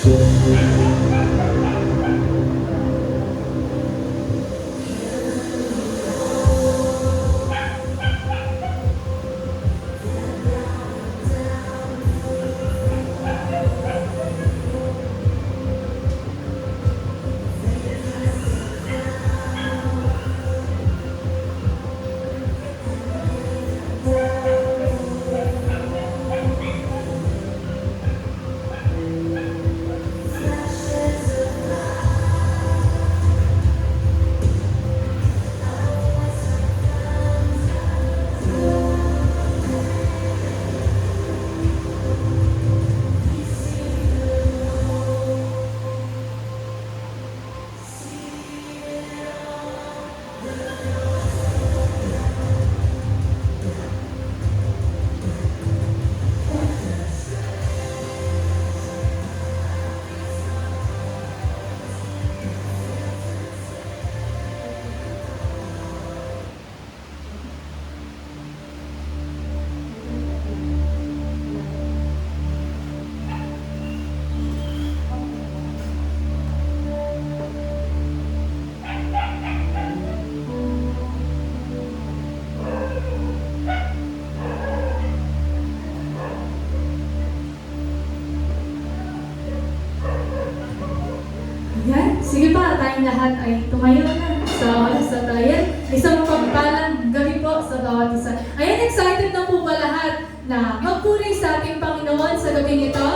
Yan. Sige pa, tayong lahat ay tumayo na sa oras na tayo. Isang mapagpalang gabi po sa bawat isa. Ayan, excited na po ba lahat na magpuri sa ating Panginoon sa gabi nito?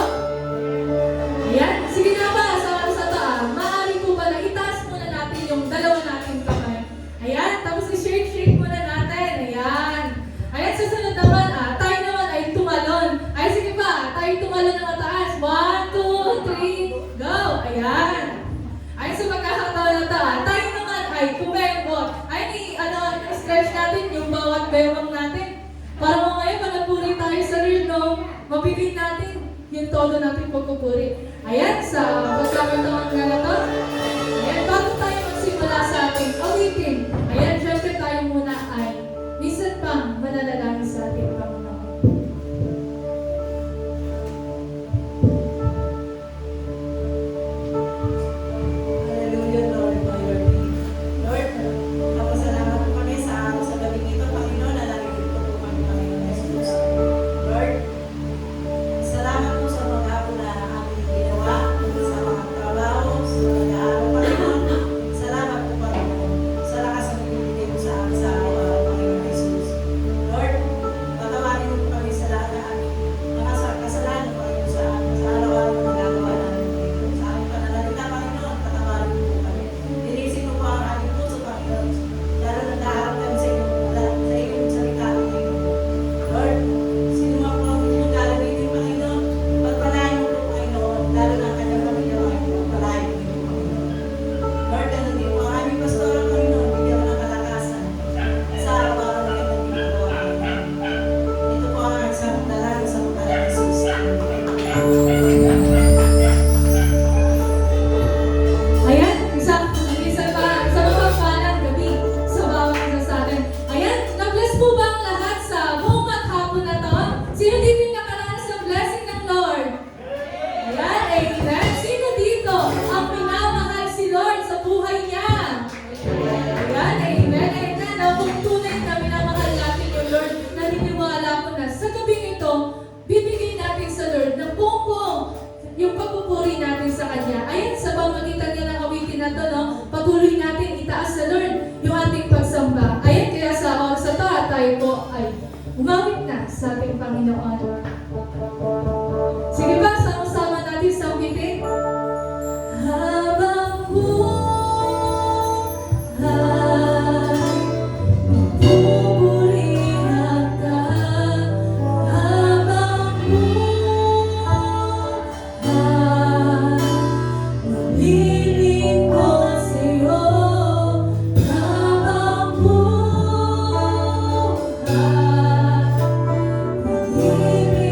Ayan, sige na ba sa oras na ito, maaari po ba na itaas muna natin yung dalawa nating kamay. Ayan, tapos i-shake muna natin. Ayan. Ayan, susunod naman, tayo naman ay tumalon. Ay, sige pa, tayo tumalon na mataas. 1, 2, 3, go! Ayan. Ay, sa magkakataon na ito, tayo naman ay kumembot. Ay, stretch natin yung bawat bewang natin. Para mamaya, pag nagpuri tayo sa Lord, no, mabigay natin yung todo natin pagpupuri. Ayan, sa pagkakataon na ito. Ayan, bago tayo magsimula sa ating awitin, ayan, syempre tayo muna ay minsan pang mananalangin sa ating Panginoon. Patuloy natin itaas sa Lord yung ating pagsamba. Ayan, kaya sa oras na ito, tayo po ay umawit na sa ating Panginoon. Sige ba, sama-sama natin sa umitin. Habang Give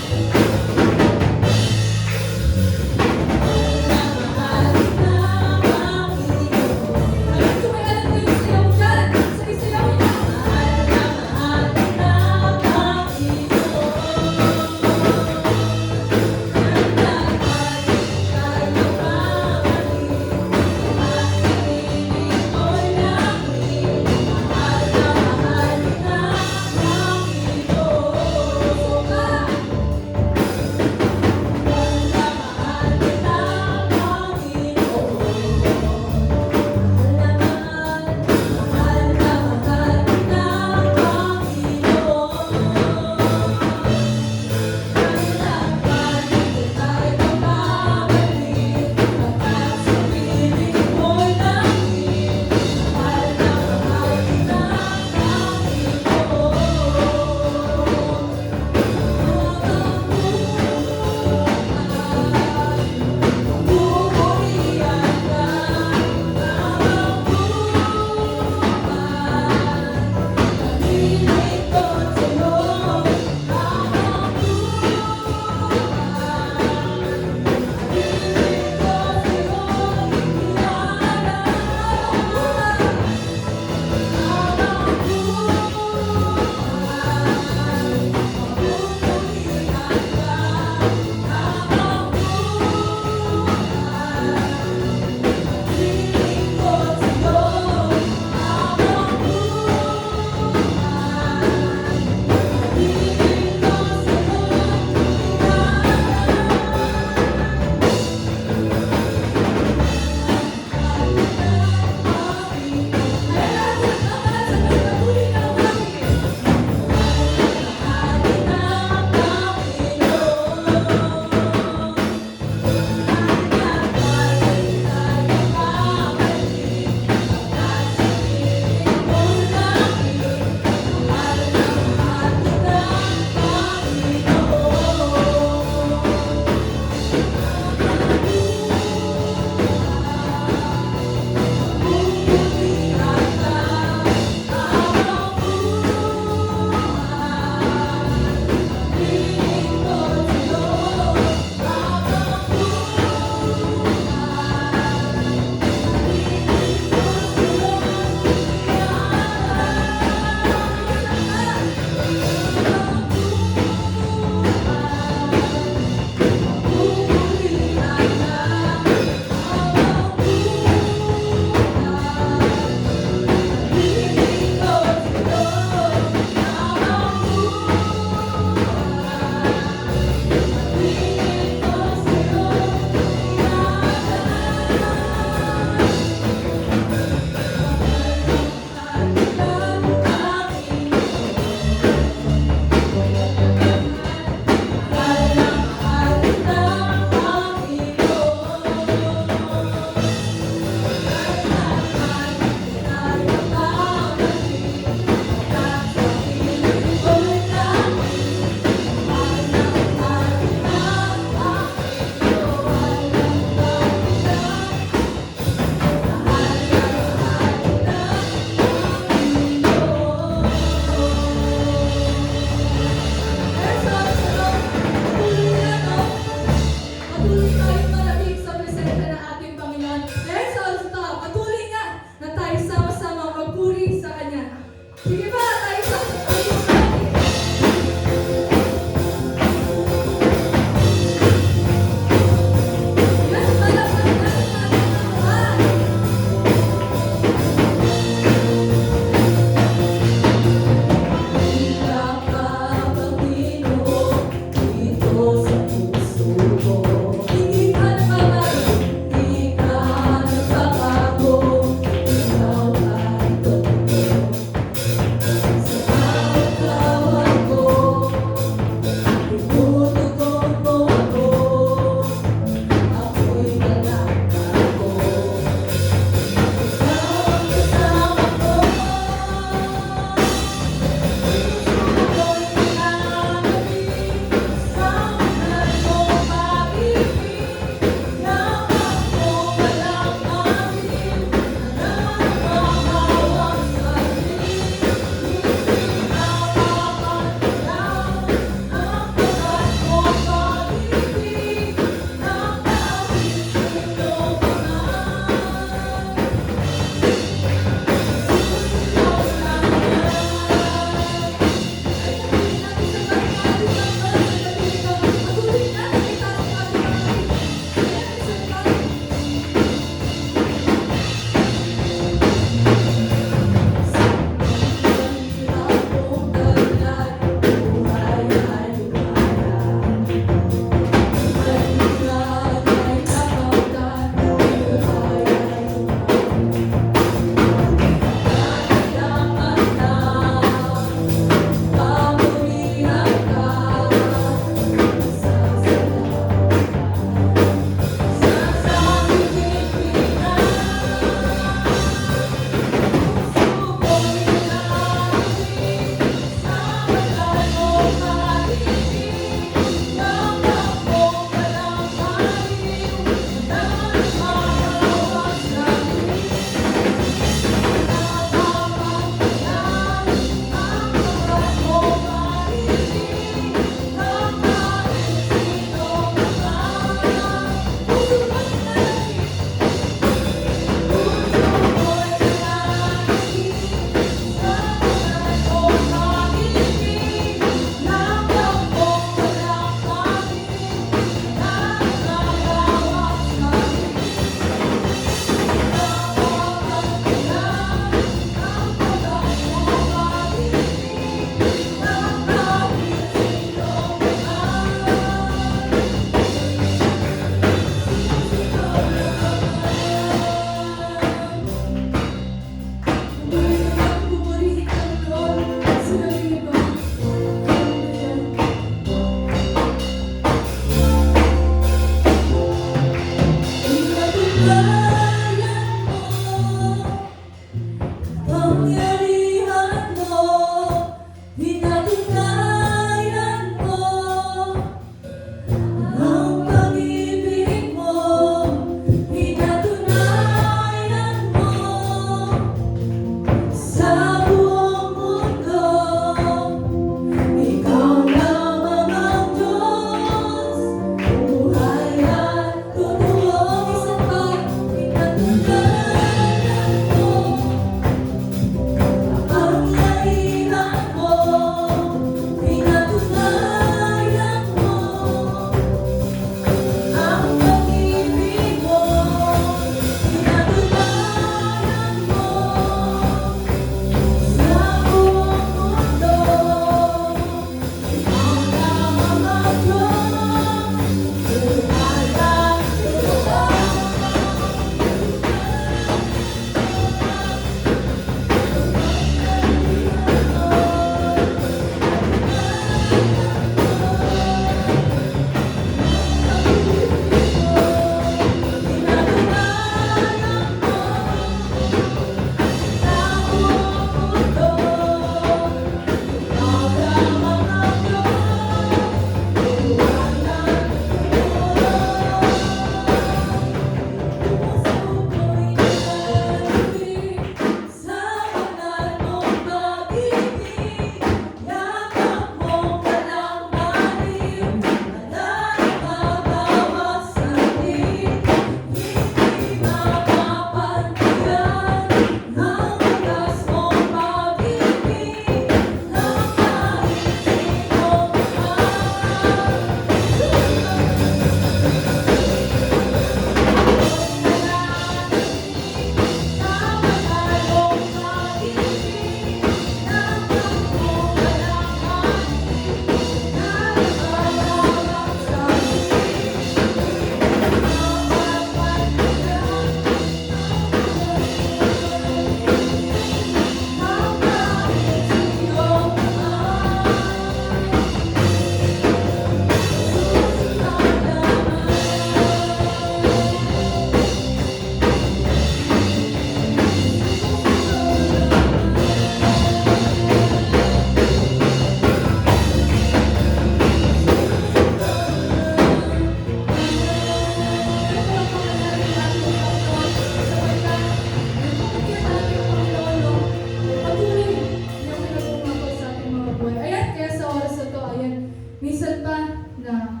minsan pa na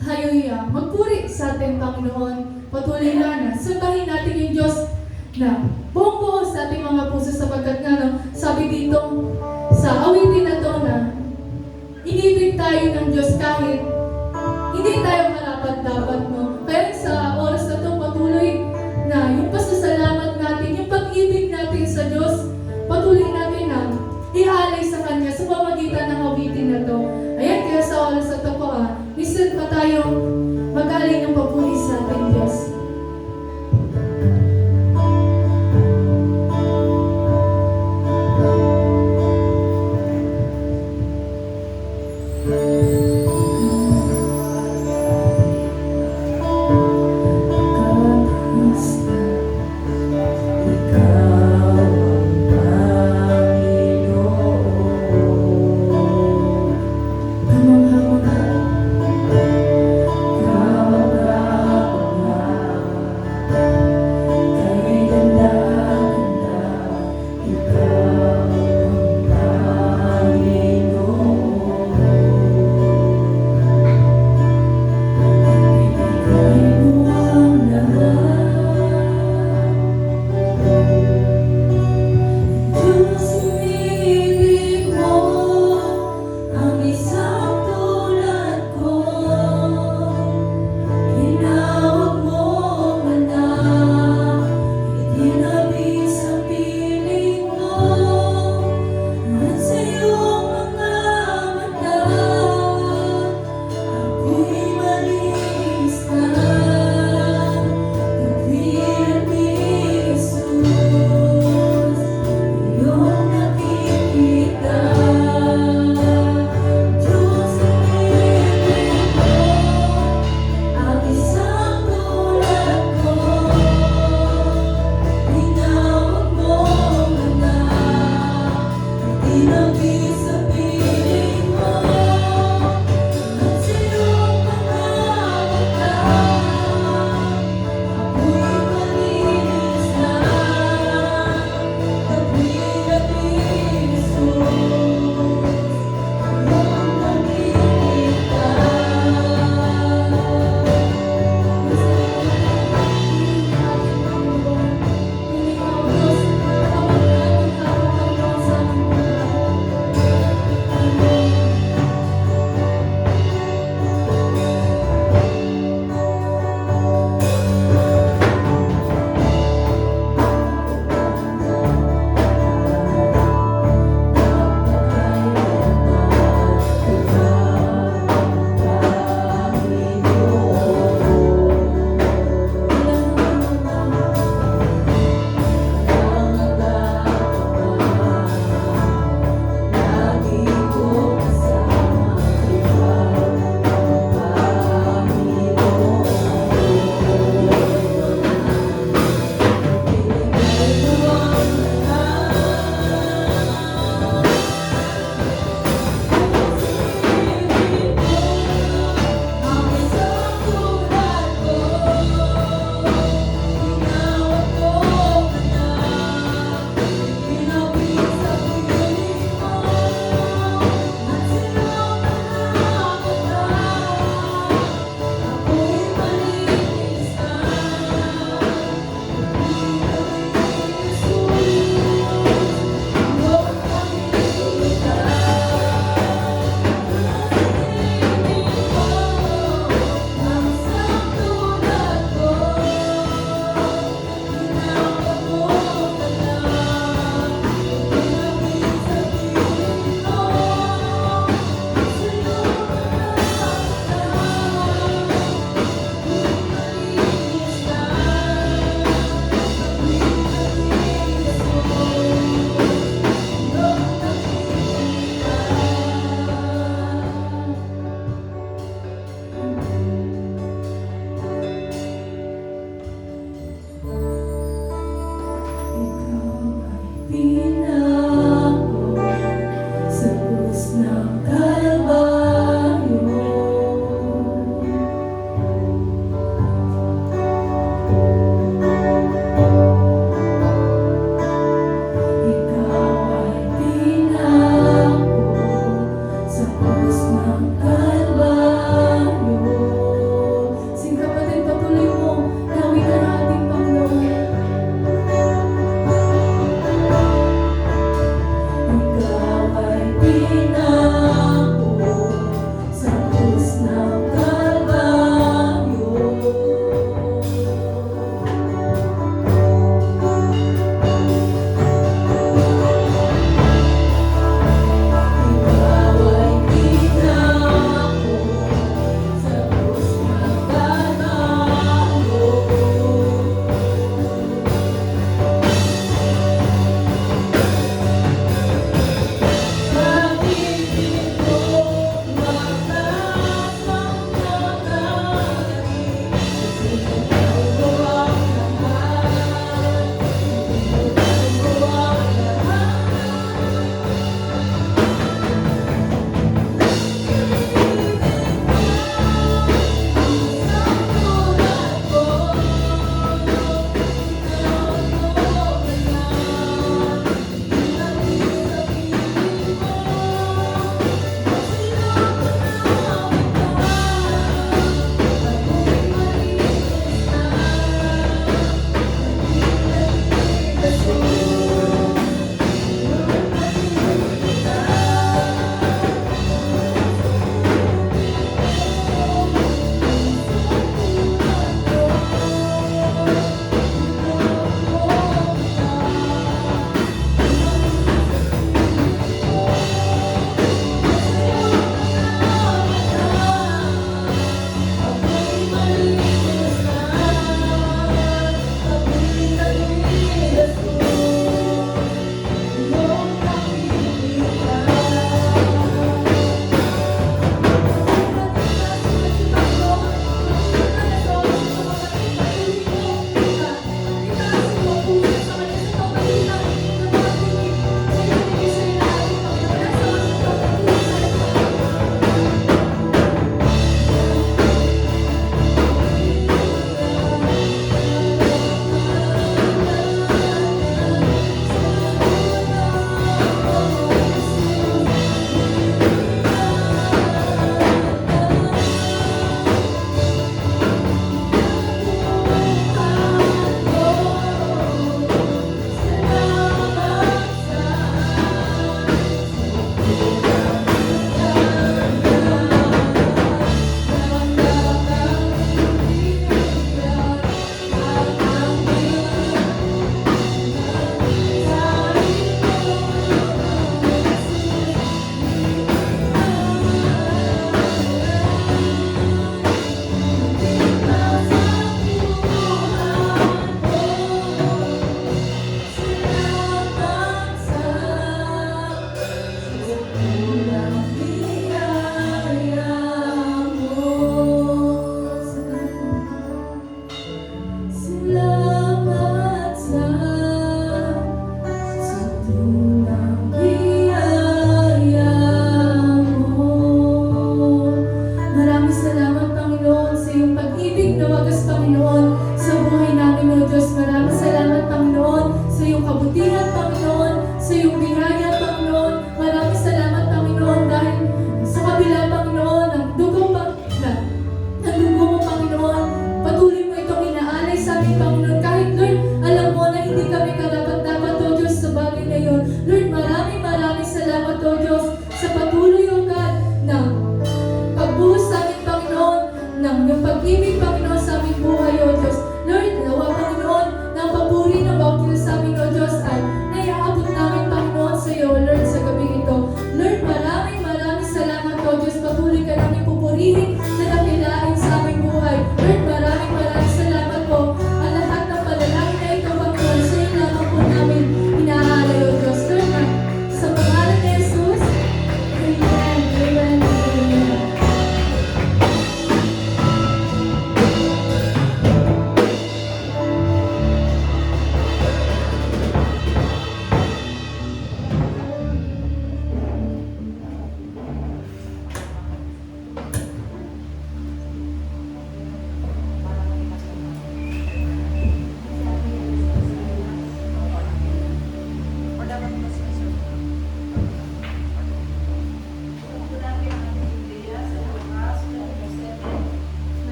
tayo'y magpuri sa ating Panginoon. Patuloy na sambahin natin yung Diyos na buong buo sa ating mga puso sapagkat nga, no, sabi dito sa awitin na to na inibig tayo ng Diyos kahit hindi tayo karapat-dapat, no? Kaya sa oras na to, patuloy na yung pasasalamat natin, yung pag-ibig natin sa Diyos, patuloy natin na ialay sa Kanya sa pamagitan ng awitin na to. Ayan, kaya sa oras na to po, minsan pa tayong mag-alay ng papuri sa ating Diyos.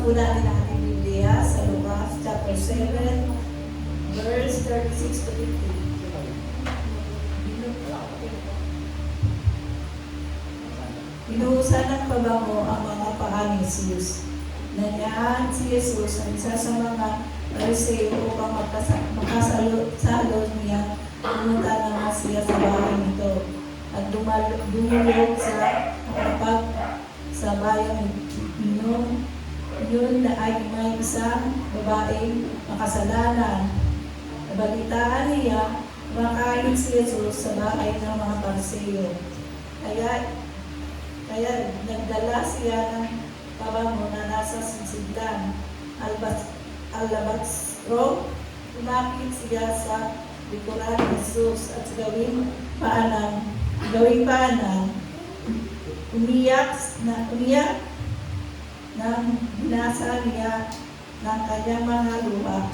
po natin ang ating Biblia sa Lucas chapter 7, verse 36 to 50. Inuusan ng pabango ang mga paa ni Jesus. Nanyahan si Jesus ang isa sa mga Pariseo upang makasalo niya. Pumunta naman siya sa bahay nito at dumulog sa kapag sa bayan yun na ay may isang babaeng makasalanan. Nabalitaan niya, makain si Jesus sa bahay ng mga Pariseo. Kaya nagdala siya ng pabango na nasa sisidlan, alabastro. Umapit siya sa likuran ni Jesus at gawing paanan, umiyak nang binasa niya ng kanyang mga luha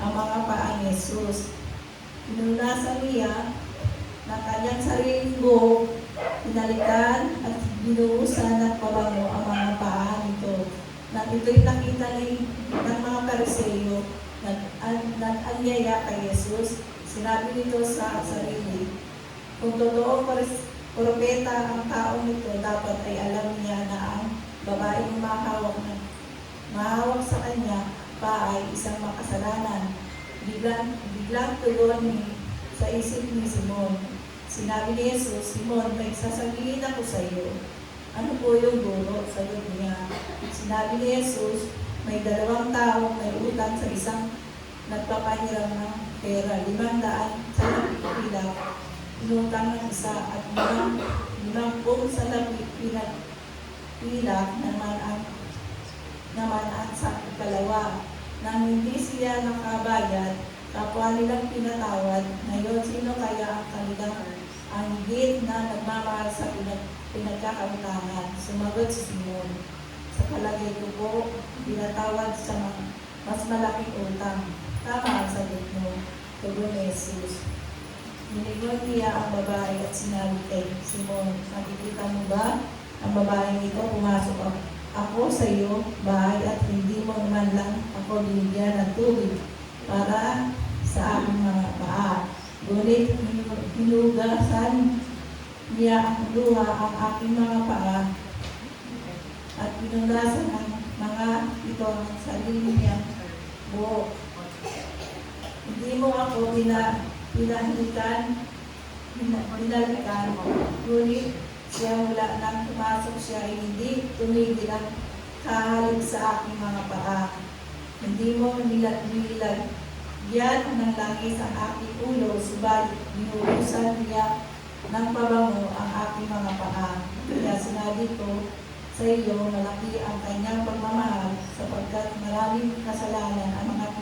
ang mga paa ni Jesus. Pinunasan niya ng kanyang sariling buhok, pinalikan at binuhusan ng pabango ang mga paa nito. Nang ito'y nakita ng mga Pariseo, nag-anyaya kay Jesus, sinabi nito sa sarili, kung totoong propeta ang taong ito, dapat ay alam niya na ang babaeng mahawak sa kanya pa ay isang makasalanan. Biglang tugon sa isip ni Simon. Sinabi ni Jesus, Simon, may sasabihin ako sa iyo. Ano po yung guro? Sagot niya. Sinabi ni Jesus, may 2 taong may utang sa isang nagpapahiram ng pera, 500 sa napipila, inutang ng isa at 50 sa napipila naman ang sa ikalawa. Nang hindi siya nakabayad, kapwa nilang pinatawad. Ngayon, sino kaya ang kanilang ang higit na nagmamahal sa pinagkakautangan? Sumagot si Simon, sa palagay ko po, pinatawad sa mas malaking utang. Tama ang sagot mo, tugon ni Jesus. Nilingon niya ang babae at sinabi kay Simon, nakikita mo ba ang babaeng ito? Pumasok ako sa iyo bahay at hindi mo naman lang ako binigyan ng tubig para sa aking mga paa. Ngunit hinugasan niya ang luha ang aking mga paa at pinunasan ng mga ito ang sarili niyang buhok. Hindi mo ako pinalikan, ngunit siya mula nang pumasok siya ay hindi tumigil ang kahalik sa aking mga paa. Hindi mo nilagyan ng langis ang aking ulo, subalit binuhusan niya ng pabango ang aking mga paa. Kaya sinabi ko sa iyo, malaki ang kanyang pagmamahal sapagkat maraming kasalanan ang mga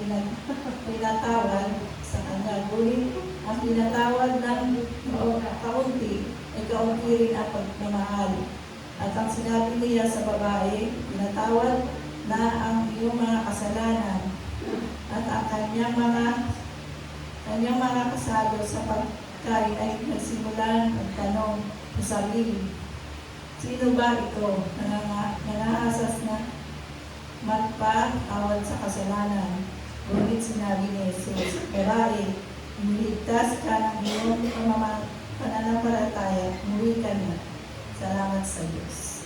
pinatawad sa kanya. Ngunit ang pinatawad ng kaunti ay kaunti rin ang pagmamahal. At ang sinabi niya sa babae, pinatawad na ang iyong mga kasalanan. At ang kanyang mga kasalo sa pagkain ay nagsimulan magtanong sa sarili, sino ba ito nangahasas na magpatawad sa kasalanan? Ngunit sinabi ni Jesus, babae, iniligtas ka ng iyong pananampalataya, umuwi ka na. Salamat sa Diyos.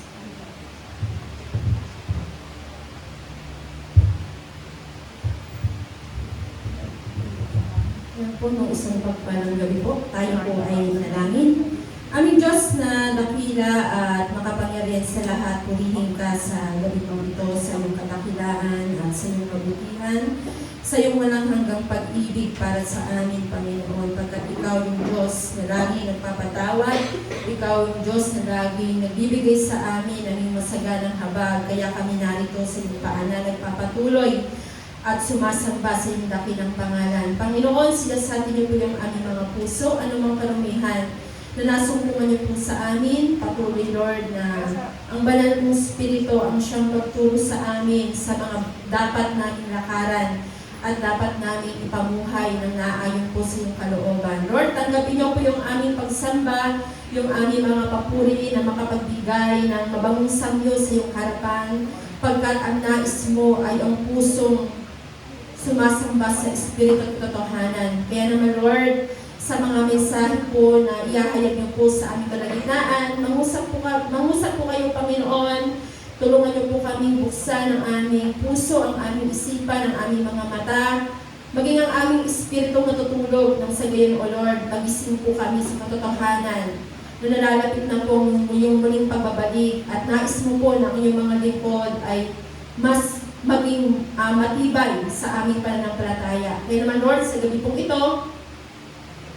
Yan po, nung isang pagpalang gabi po, tayo po ay manalangin. Aming Diyos na dakila at makapangyarihan sa lahat, purihin ka sa gabi po ito, sa iyong katakilaan at sa iyong kabutihan, sa iyong walang hanggang pag-ibig para sa amin, Panginoon, pagkat ikaw yung Diyos na lagi nagpapatawad, ikaw yung Diyos na lagi nagbibigay sa amin ng iyong masaganang habag, kaya kami narito sa iyong paanan, nagpapatuloy at sumasamba sa iyong dakilang pangalan. Panginoon, sinasabi niyo po yung aming mga puso, anumang karumihan na nasumpungan niyo po sa amin. Patuloy, Lord, na ang banal mong Espiritu ang siyang pagturo sa amin sa mga dapat naming lakaran at dapat namin ipamuhay ng naayon po sa iyong kalooban. Lord, tanggapin niyo po yung aming pagsamba, yung aming mga papuri na makapagbigay ng mabangong samyo sa iyong harapan. pagkat ang nais mo ay ang pusong sumasamba sa Espiritu at katotohanan. Kaya naman, Lord, sa mga mensahe po na iahayag niyo po sa aming kalagitnaan, mangusap po kayo, Panginoon. Tulungan niyo po kami buksan ang aming puso, ang aming isipan, ang aming mga mata, maging ang aming espiritu natutulog ng sa gayon, O Lord, magising po kami sa katotohanan na nalalapit na po yung muling pagbabalik at nais mo po na ang inyong mga lingkod ay mas maging matibay sa aming pananampalataya. Kaya naman, Lord, sa gabi pong ito,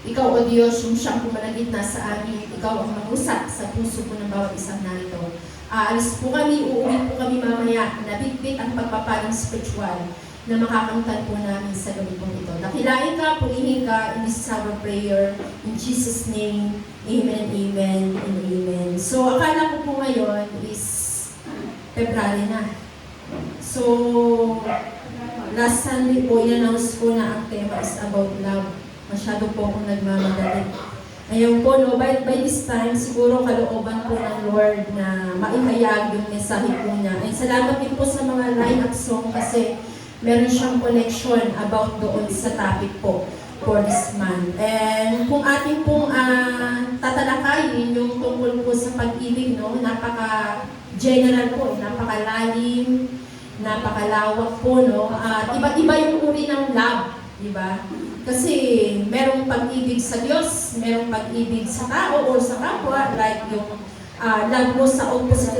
Ikaw, O Diyos, yung siyang pumalagitna sa amin, Ikaw ang mangusap sa puso po ng bawat isang narito. Aalis po kami, uuwi po kami mamaya, nabitbit ang pagpapalang spiritual na makakamtan po namin sa gabi pong ito. Dakilain ka, purihin ka, in this is our prayer. In Jesus' name, Amen, Amen, and Amen. So, akala ko po ngayon is February na. So, last Sunday po, in-announce ko na ang tema is about love. Masyado po akong nagmamadali. Ngayon po, no, by this time, siguro kalooban po ng Lord na maihayag yung mensahe po niya. And salamat din po sa mga line-up song kasi meron siyang connection about doon sa topic po for this month. And kung ating pong tatalakayin yung tungkol po sa pag-ibig, no, napaka-general po, napakalalim, napakalawak po, no, at iba-iba yung uri ng love, di ba? Kasi merong pag-ibig sa Diyos, merong pag-ibig sa tao o sa kapwa, like yung love mo sa opposite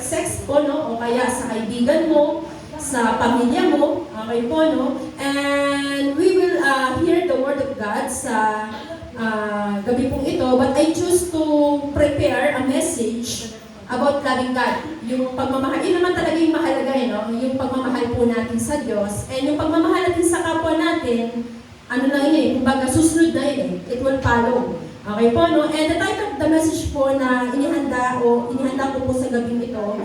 sex po, no? O kaya sa kaibigan mo, sa pamilya mo, okay po, no? And we will hear the Word of God sa gabi pong ito, but I choose to prepare a message about loving God. Yung pagmamahal, yun naman talaga yung mahalaga, no? Yung pagmamahal po natin sa Diyos, and yung pagmamahal natin sa kapwa natin, ano lang yun, kumbaga susunod na yun, it will follow. Okay po, no? And the title of the message po na inihanda ko po sa gabing ito,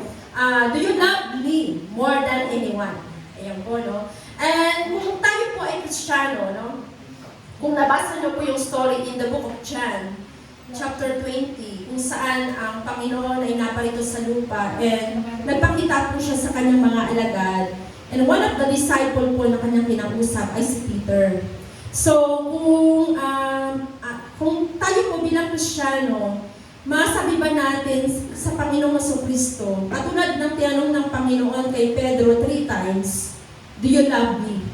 do you love me more than anyone? Ayan po, no? And kung tayo po ay Kristiyano, no? Kung nabasa niyo po yung story in the book of John, chapter 20, kung saan ang Panginoon ay naparito sa lupa and nagpakita po siya sa kanyang mga alagad. And one of the disciple po na kanyang kinausap ay si Peter. So, kung tayo po bilang Kristiyano, masabi ba natin sa Panginoong Jesucristo, katulad ng tinanong ng Panginoon kay Pedro 3 times, do you love me?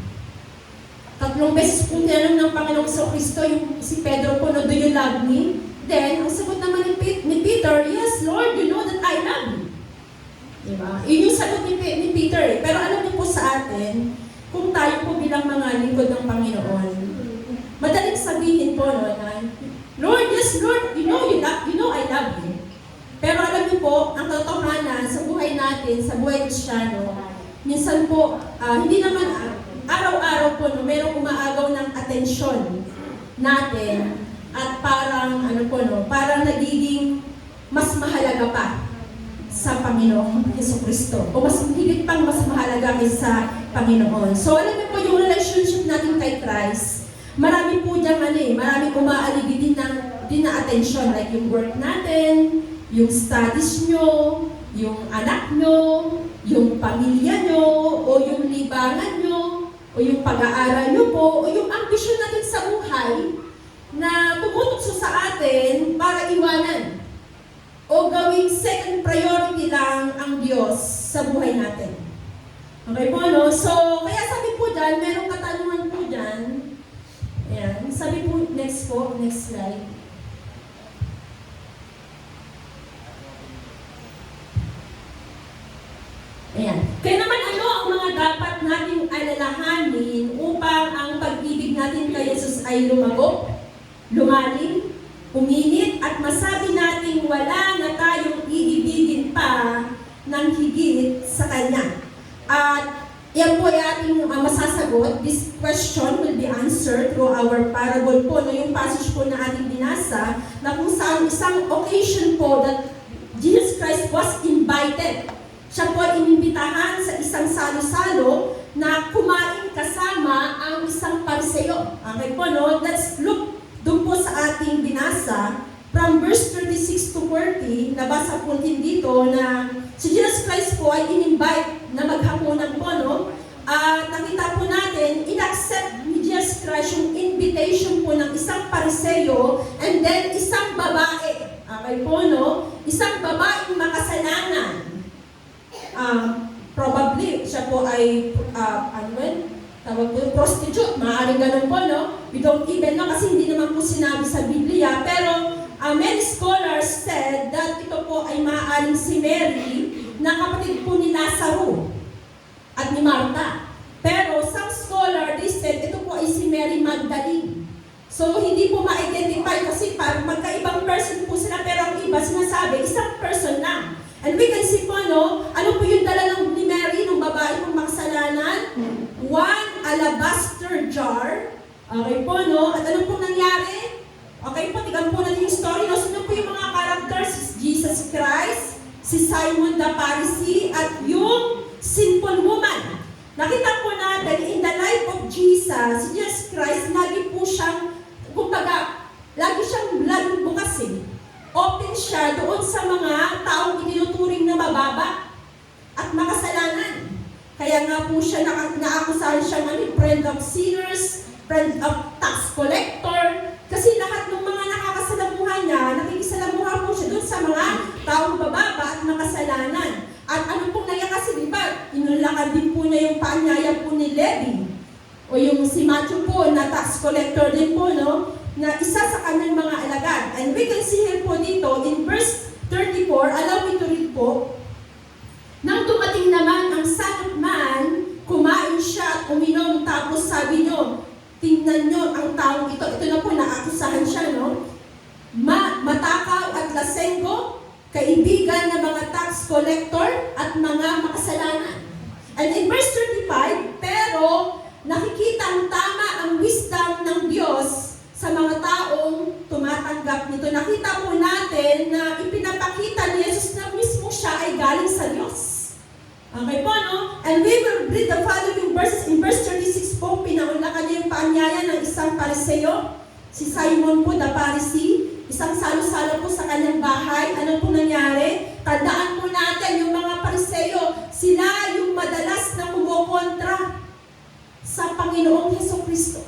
3 beses kung tinanong ng Panginoong Jesucristo, yung si Pedro po, no, do you love me? Then, ang sagot naman ni Peter, yes, Lord, you know that I love you. Diba? Yun yung sagot ni Peter. Pero alam niyo po sa atin, kung tayo po bilang mga lingkod ng Panginoon, madaling sabihin po, no, na, Lord, yes, Lord, you know I love you. Pero alam niyo po, ang totohanan sa buhay natin, sa buhay Kristiyano, minsan po, hindi naman araw-araw po, no, merong umaagaw ng atensyon natin. At parang, parang nagiging mas mahalaga pa sa Panginoong Jesucristo. O mas higit pang mas mahalaga sa Panginoon. So, alam niyo po yung relationship natin kay Christ, marami po dyan, marami umaaligi din na attention. Like yung work natin, yung studies nyo, yung anak nyo, yung pamilya nyo, o yung libangan nyo, o yung pag-aaral nyo po, o yung ambisyon natin sa buhay, na tumutukso sa atin para iwanan o gawing second priority lang ang Diyos sa buhay natin. Okay po, no? So, kaya sabi po dyan, merong katanungan po dyan. Ayan. Sabi po, next slide. Ayan. Kaya naman ano ang mga dapat nating alalahanin upang ang pag-ibig natin kay Jesus ay lumago, lumalim, uminit, at masabi nating wala na tayong iibigin pa ng higit sa Kanya. At yan po ay ating masasagot. This question will be answered through our parable po, no, yung passage po na ating binasa, na kung saan isang occasion po that Jesus Christ was invited. Siya po ay inimbitahan sa isang salo-salo na kumain kasama ang isang Pariseo. Okay po, no? Let's look doon po sa ating binasa from from verse 36 to 40, nabasa po din dito na si Jesus Christ po ay in-invite na maghapunan po, no? At nakita po natin, in-accept ni Jesus Christ yung invitation po ng isang Pariseo and then isang babae. Okay po, no? Isang babaeng makasalanan. Probably, siya po ay, tawag po, prostitute. Maaaring ganun po, no? We don't even know kasi hindi naman po sinabi sa Biblia. Pero, many scholars said that ito po ay maaaring si Mary na kapatid po ni Lazaro at ni Martha. Pero, some scholar, they said, ito po ay si Mary Magdalene. So, hindi po ma-identify kasi magkaibang person po sila, pero ang iba sinasabi, isang person lang. And we can see po, no, ano po yung dala ni Mary, ng babae pong makasalanan? One alabaster jar. Okay po, no? At ano pong nangyari? Okay po, tignan po natin yung story. No? Sino po yung mga characters? Jesus Christ, si Simon the Pharisee, at yung sinful woman. Nakita po natin, in the life of Jesus, si Jesus Christ, lagi po siyang, kumbaga, lagi siyang laging bukas eh. Open siya doon sa mga taong itinuturing na mababa at makasalanan. Kaya nga po siya naakusahan siya ng friend of sinners, friend of tax collector, kasi lahat ng mga nakakasalamuhan niya, nakikisalamuha po siya doon sa mga taong mababa at makasalanan. At ano pong nangyari kasi, di ba, inulakan din po niya yung paanyaya po ni Levi, o yung si Matthew po na tax collector din po, no? Na isa sa kanyang mga alagad. And we can see here po dito, in verse 34, allow me to read po, nang dumating naman ang Son of Man, kumain siya at uminom, tapos sabi nyo, tingnan nyo ang taong ito. Ito na po, naakusahan siya, no? Matakaw at lasenggo, kaibigan ng mga tax collector at mga makasalanan. And in verse 35, pero nakikita ang tama ang wisdom ng Diyos sa mga taong tumatanggap nito. Nakita po natin na ipinapakita ni Jesus na mismo siya ay galing sa Diyos. Okay po, no? And we will read the following verses. In verse 36 po, pinaunlakan niya yung paanyaya ng isang Pariseo, si Simon po, the Pharisee, isang salo-salo po sa kanyang bahay. Ano po nangyari? Tandaan po natin, yung mga Pariseo, sila yung madalas na kumukontra sa Panginoong Hesukristo.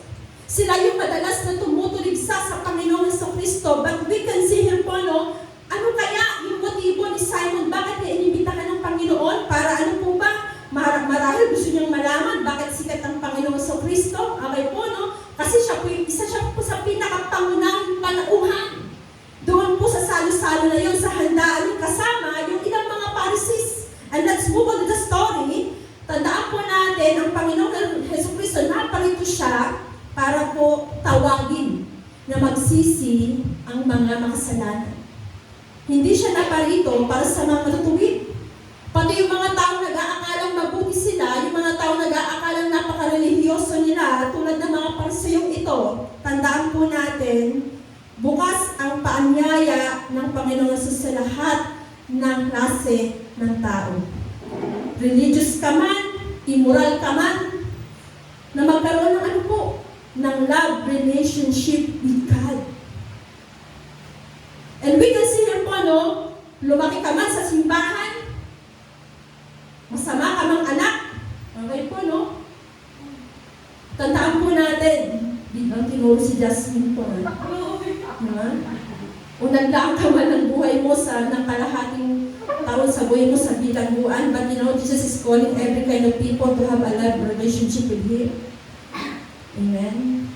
Sila yung madalas na tumutuligsa sa Panginoong Hesukristo. But we can see here po, no, ano kaya yung motibo ni Simon? Bakit niya inimbitahan ng Panginoon? Para ano po ba? Marahil gusto niyang malaman bakit sikat ang Panginoong Hesukristo. Okay po, no? Kasi isa siya po sa pinakapangunahing palauhan. Doon po sa salo-salo na yun, sa handaan yung kasama, yung ilang mga Pharisees. And let's move on to the story. Tandaan po natin, ang Panginoong Hesukristo, naparito siya para po tawagin na magsisi ang mga makasalanan. Hindi siya naparito para sa mga matutuwid. Pati yung mga taong nag-aakalang mabuti sila, yung mga taong nag-aakalang napaka-religyoso nila, tulad ng mga Pariseyong ito, tandaan po natin, bukas ang paanyaya ng Panginoon Jesus sa lahat ng klase ng tao. Religious ka man, immoral ka man, na magkaroon ng ano po, ng love relationship with God. And we can see here po, no, lumaki ka man sa simbahan, masama ka mang anak, okay po, no? Tandaan po natin, di ba tinuro si Jasmine po, unagdaan ka man ng buhay mo sa kalahating taon sa buhay mo sa bilangguan, but you know, Jesus is calling every kind of people to have a love relationship with Him. Amen.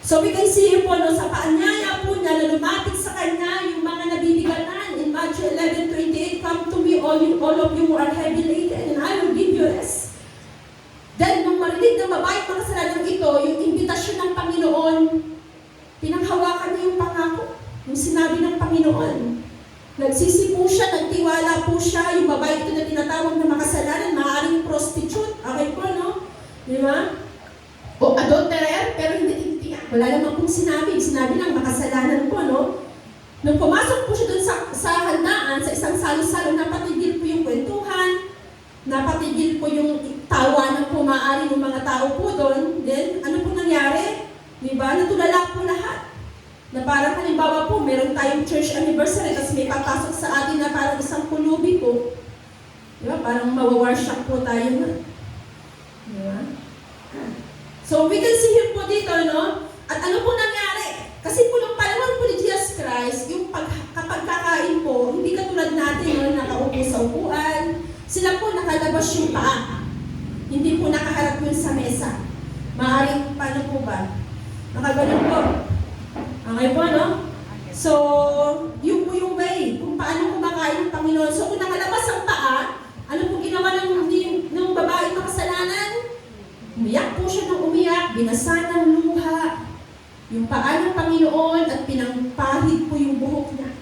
So we can see here po, no, sa paanyaya po niya na lumapit sa kanya yung mga nabibigatan. In Matthew 11:28, come to me all of you who are heavy laden and I will give you rest. Then nung marinig ng babae makasalanan ito, yung imbitasyon ng Panginoon, pinanghawakan niya yung pangako, yung sinabi ng Panginoon. Nagsisi po siya, nagtiwala po siya, yung babae ito na tinatawag na makasalanan, maaaring prostitute. Okay po, no? Di ba? O adulterer, pero hindi tinitiyak. Wala naman pong sinabi. Sinabi lang makasalanan po, no? Nung pumasok po siya dun sa handaan, sa isang salo-salo, napatigil po yung kwentuhan, napatigil po yung tawanan po maaari ng mga tao po doon. Then, ano po nangyari? Diba? Natulala po lahat. Na parang halimbawa po, meron tayong church anniversary, tapos may papasok sa atin na parang isang pulubi po. Di ba? Parang mawawarshock po tayo na. Di ba? So we can see here po dito, no? At ano po nangyari? Kasi po nung panahon po ni Jesus Christ, yung kapag kakain po, hindi katulad natin, no? Nakaupo sa upuan, sila po nakalabas yung paa. Hindi po nakaharap yun sa mesa. Maaaring, paano po ba? Nakaganon po. Okay po, no? So, yun po yung way kung paano kumakain ng Panginoon. So, kung nakalabas ang paa, ano po ginawa ng babae makasalanan? Umiyak po siya ng umiyak, binasa ng luha, yung paa ng Panginoon at pinangpahid po yung buhok niya.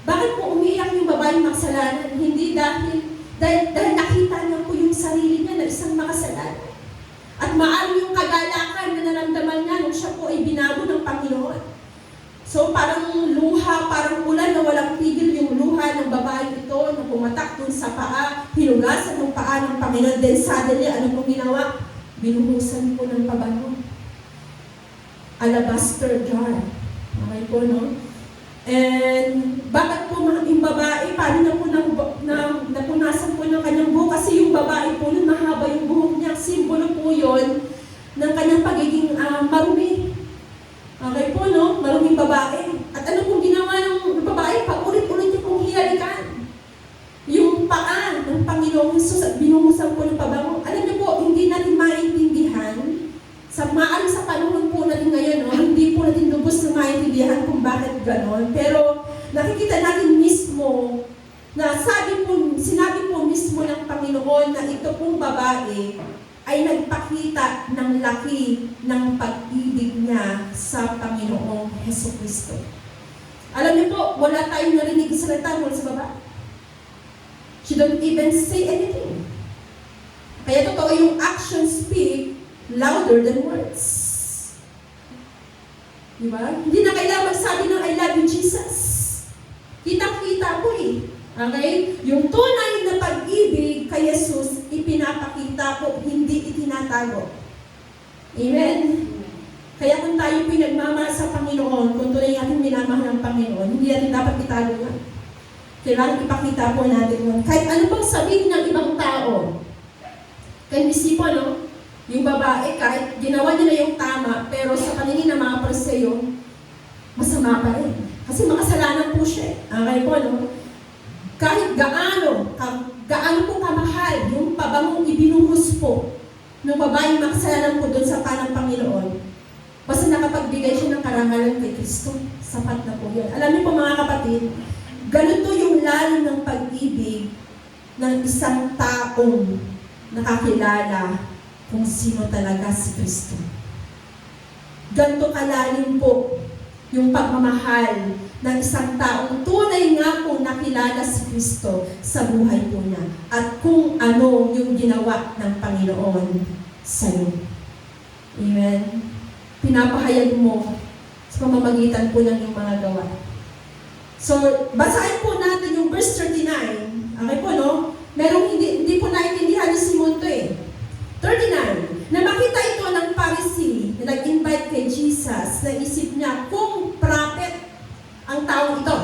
Bakit po umiyak yung babae makasalanan? Hindi dahil nakita niya po yung sarili niya na isang makasalanan. At maaaring yung kagalakan na naramdaman niya nung siya po ay binago ng Panginoon. So parang luha, parang ulan na walang tigil yung luha ng babae ito na pumatak dun sa paa, hinugasan ng paa ng Panginoon. Then suddenly, ano pong ginawa? Binuhusan po ng pabango. Alabaster jar. Okay po, no? And bakit po yung babae, paano na po napunasan po ng kanyang buhok? Kasi yung babae po, nun mahaba yung buhok niya. Simbolo po yun ng kanyang pagiging marumi. Okay po, no? Maruming babae. At ano pong ginawa ng babae? Paulit-ulit niya pong hiyalikan. Yung paa ng Panginoong Jesus at binuhusan po ng pabango. Alam niyo po, hindi natin maintindihan maaari sa panahon po natin ngayon, no? Hindi po natin lubos na maintindihan kung bakit ganon. Pero nakikita natin mismo na sinabi po mismo ng Panginoon na ito pong babae ay nagpakita ng laki ng pag-ibig niya sa Panginoong Jesucristo. Alam niyo po, wala tayong narinig sa salita mula sa babae. She don't even say anything. Kaya totoo yung actions speak louder than words. Diba? Hindi na kailangan magsabi ng I love you, Jesus. Kitang-kita po eh. Okay? Yung tunay na pag-ibig kay Jesus, ipinapakita po, hindi itinatago. Amen? Kaya kung tayo pinagmamahal sa Panginoon, kung tunay natin minamahal ng Panginoon, hindi natin dapat itago yan. Kailangan ipakita po natin yun. Kahit ano pang sabihin ng ibang tao. Kaya isipo, no? Yung babae, kahit ginawa niya na yung tama, pero sa paningin ng mga Pariseo, masama pa rin. Kasi makasalanan po siya. Okay po, no? Kahit gaano po kamahal yung pabangong ibinuhos po ng babaeng makasalanan po doon sa panang Panginoon, basta nakapagbigay siya ng karangalan kay Kristo, sapat na po yun. Alam niyo po mga kapatid, ganito yung lalim ng pag-ibig ng isang taong nakakilala kung sino talaga si Kristo. Ganito kalalim po yung pagmamahal ng isang taong tunay nga po nakilala si Kristo sa buhay po niya at kung ano yung ginawa ng Panginoon sa iyo. Amen? Pinapahayag mo sa pamamagitan po ng iyong mga gawa. So, basahin po natin yung verse 39. Okay po, no? Merong hindi po naintindihan ni Simon to eh. 39. Na makita ito ng Pharisee na nag-invite kay Jesus, naisip niya kung prophet ang taong ito.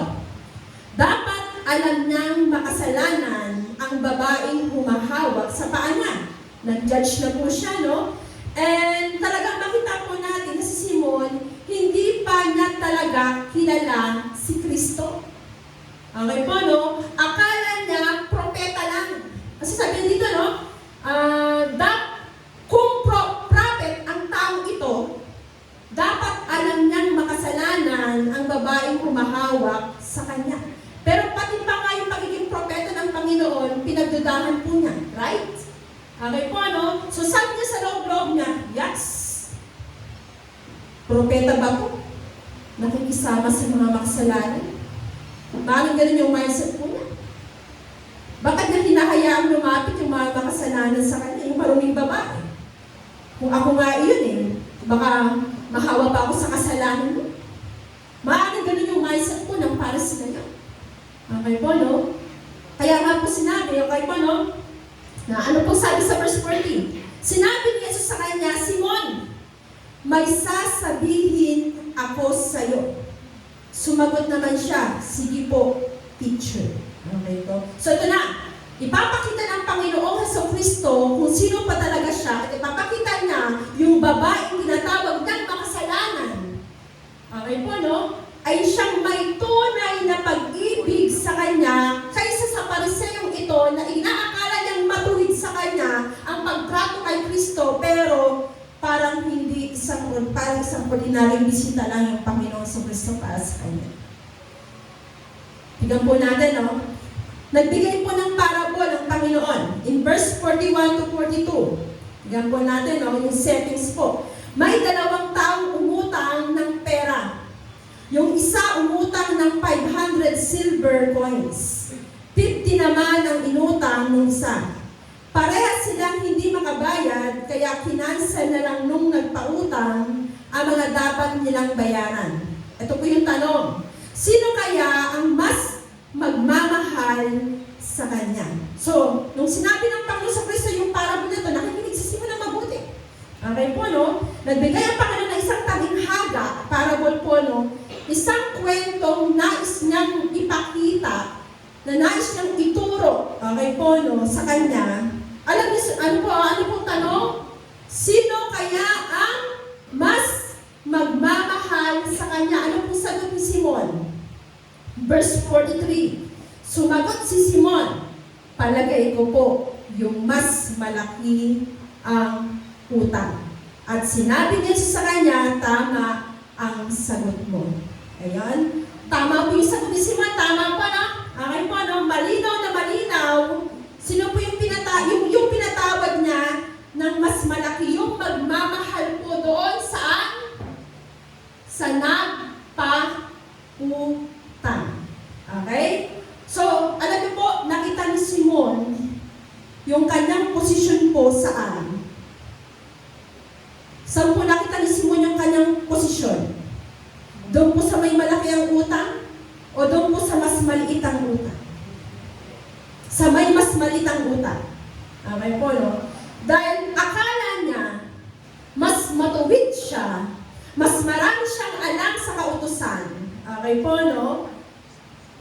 Dapat alam niyang makasalanan ang babaeng humahawak sa paa niya. Nag-judge na po siya, no? And talagang makita po natin na si Simon, hindi pa niya talaga kilala si Kristo. Okay po, no? Akala niya propeta lang. Kasi sabi dito, no? Kung prophet ang taong ito, dapat alam niyang makasalanan ang babaeng humahawak sa kanya. Pero pati pa nga yung pagiging propeta ng Panginoon, pinagdudahan po niya. Right? Okay po, no? So sabi niya sa loob-loob niya, yes. Propeta ba po? Nakikisama sa mga makasalanan? Bakit ganun yung mindset po niya? Bakit na hinahayaang lumapit yung mga makasalanan sa kanya, yung maruming babae? Kung ako nga iyon eh, baka mahawa pa ako sa kasalanan mo. Maaaring ganun yung mindset po ng Pharisee na yun. Okay po, no? Kaya nga po sinabi, okay po, no? Na ano po sabi sa verse 14? Sinabi ni Jesus sa kanya, Simon, may sasabihin ako sa iyo. Sumagot naman siya, sige po, teacher. Okay po. So ito na, ipapakita ng Panginoong Hesukristo kung sino pa talaga siya at ipapakita niya yung babaeng tinatawag ng makasalanan. Okay po, no? Ay siyang may tunay na pag-ibig sa kanya kaysa sa pariseyong ito na inaakala niyang matuwid sa kanya ang pagtrato kay Kristo pero parang isang ordinaryong bisita lang yung Panginoong Hesukristo para sa kanya. Tignan po natin, no? Nagbigay po ng parable ang Panginoon in verse 41 to 42. Tignan po natin, no? Yung settings po. May dalawang taong umutang ng pera. Yung isa umutang ng 500 silver coins. 50 naman ang inutang ng isa. Parehas silang hindi makabayad, kaya kinansel na lang nung nagpautang ang mga dapat nilang bayaran. Ito po yung tanong. Sino kaya ang mas magmamahal sa kanya? So, nung sinabi ng Panginoon sa Kristo yung parable na ito, nakikinig si Simon na mabuti. Okay po, no? Nagbigay ang Panginoon ng isang talinghaga, parable po, no? Isang kwentong nais niyang ipakita, na nais niyang ituro, okay po, no, sa kanya. Alam niyo, ano pong tanong? Sino kaya ang mas magmamahal sa kanya? Ano pong sagot ni Simon? Verse 43, sumagot si Simon, palagay ko po, yung mas malaki ang utang. At sinabi niya sa kanya, tama ang sagot mo. Ayan. Tama po yung sagot ni Simon, tama pa na. Okay po, no? Malinaw na malinaw. Sino po yung pinatawag niya ng mas malaki yung magmamahal po doon saan? Sa nagpautang. Okay? So, alam niyo po, nakita ni Simon yung kanyang posisyon po saan? Saan po nakita ni Simon yung kanyang posisyon? Doon po sa may malaki ang utang? O doon po sa mas maliit ang utang? Sa may mas maliit ang utang. Okay po, no? Dahil akala niya, mas matuwid siya, mas marami siyang alam sa kautusan. Okay po, no?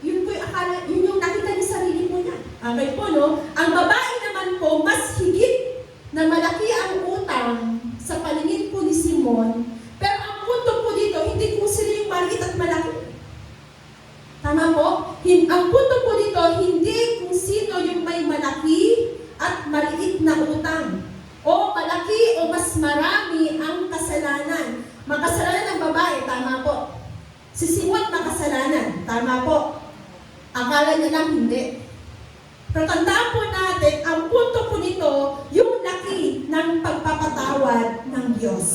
Yun po yung akala, yun yung nakita niya sarili po niya. Okay po, no? Ang babae naman po, mas higit na malaki ang utang sa paningin po ni Simon. Pero ang punto po dito, hindi kung sino yung maliit at malaki. Tama po? Ang punto po dito, hindi kung sino yung may malaki at maliit na utang. O malaki o mas marami ang kasalanan. Makasalanan ng babae, tama po. Si Simon makasalanan, tama po. Akala niya lang hindi. Pero tandaan po natin, ang punto po nito, yung laki ng pagpapatawad ng Diyos.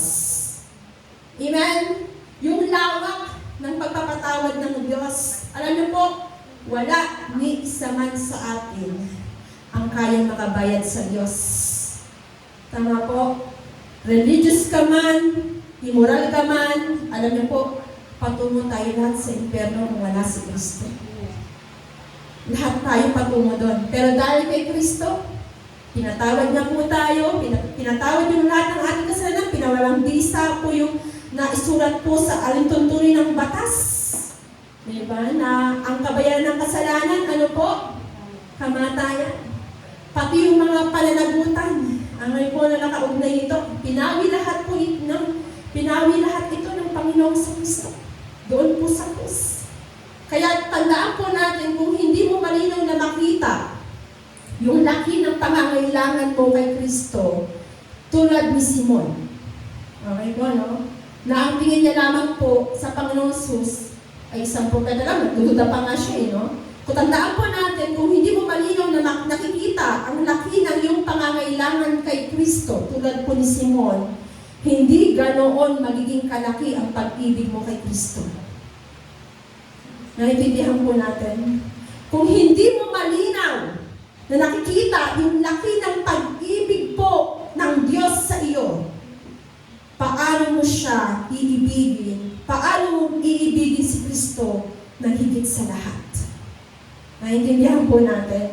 Amen? Yung lawak ng pagpapatawad ng Diyos. Alam niyo po, wala ni isa man sa atin ang kayang makabayad sa Diyos. Tama po? Religious ka man, immoral ka man, alam niyo po, patungo tayo lahat sa impyerno kung wala si Kristo. Lahat tayo patungo doon. Pero dahil kay Kristo, pinatawad niya po tayo, pinatawad yung lahat ng ating kasalanan, pinawalang bisa po yung naisulat po sa alintuntunin ng batas. Diba? Na ang kabayaran ng kasalanan, ano po? Kamatayan. Pati yung mga pananagutan, ang po na nakaugnay ito, pinawi lahat ito ng Panginoong sa Kristo. Doon po sa krus. Kaya tandaan po natin, kung hindi mo malinaw na makita yung laki ng pangangailangan mo kay Kristo, tulad ni Simon. Okay po, no? Na ang tingin niya lamang po sa Panginoong Jesus ay isang propeta lang, nagdududa pa nga siya, no? Kung tandaan po natin, kung hindi mo malinaw na nakikita ang laki ng iyong pangangailangan kay Kristo, tulad po ni Simon, hindi ganoon magiging kalaki ang pag-ibig mo kay Kristo. Naintindihan po natin? Kung hindi mo malinaw na nakikita yung laki ng pag-ibig po ng Diyos sa iyo, paano mo siya iibigin? Paano mo iibigin si Kristo na higit sa lahat? Naintindihan po natin?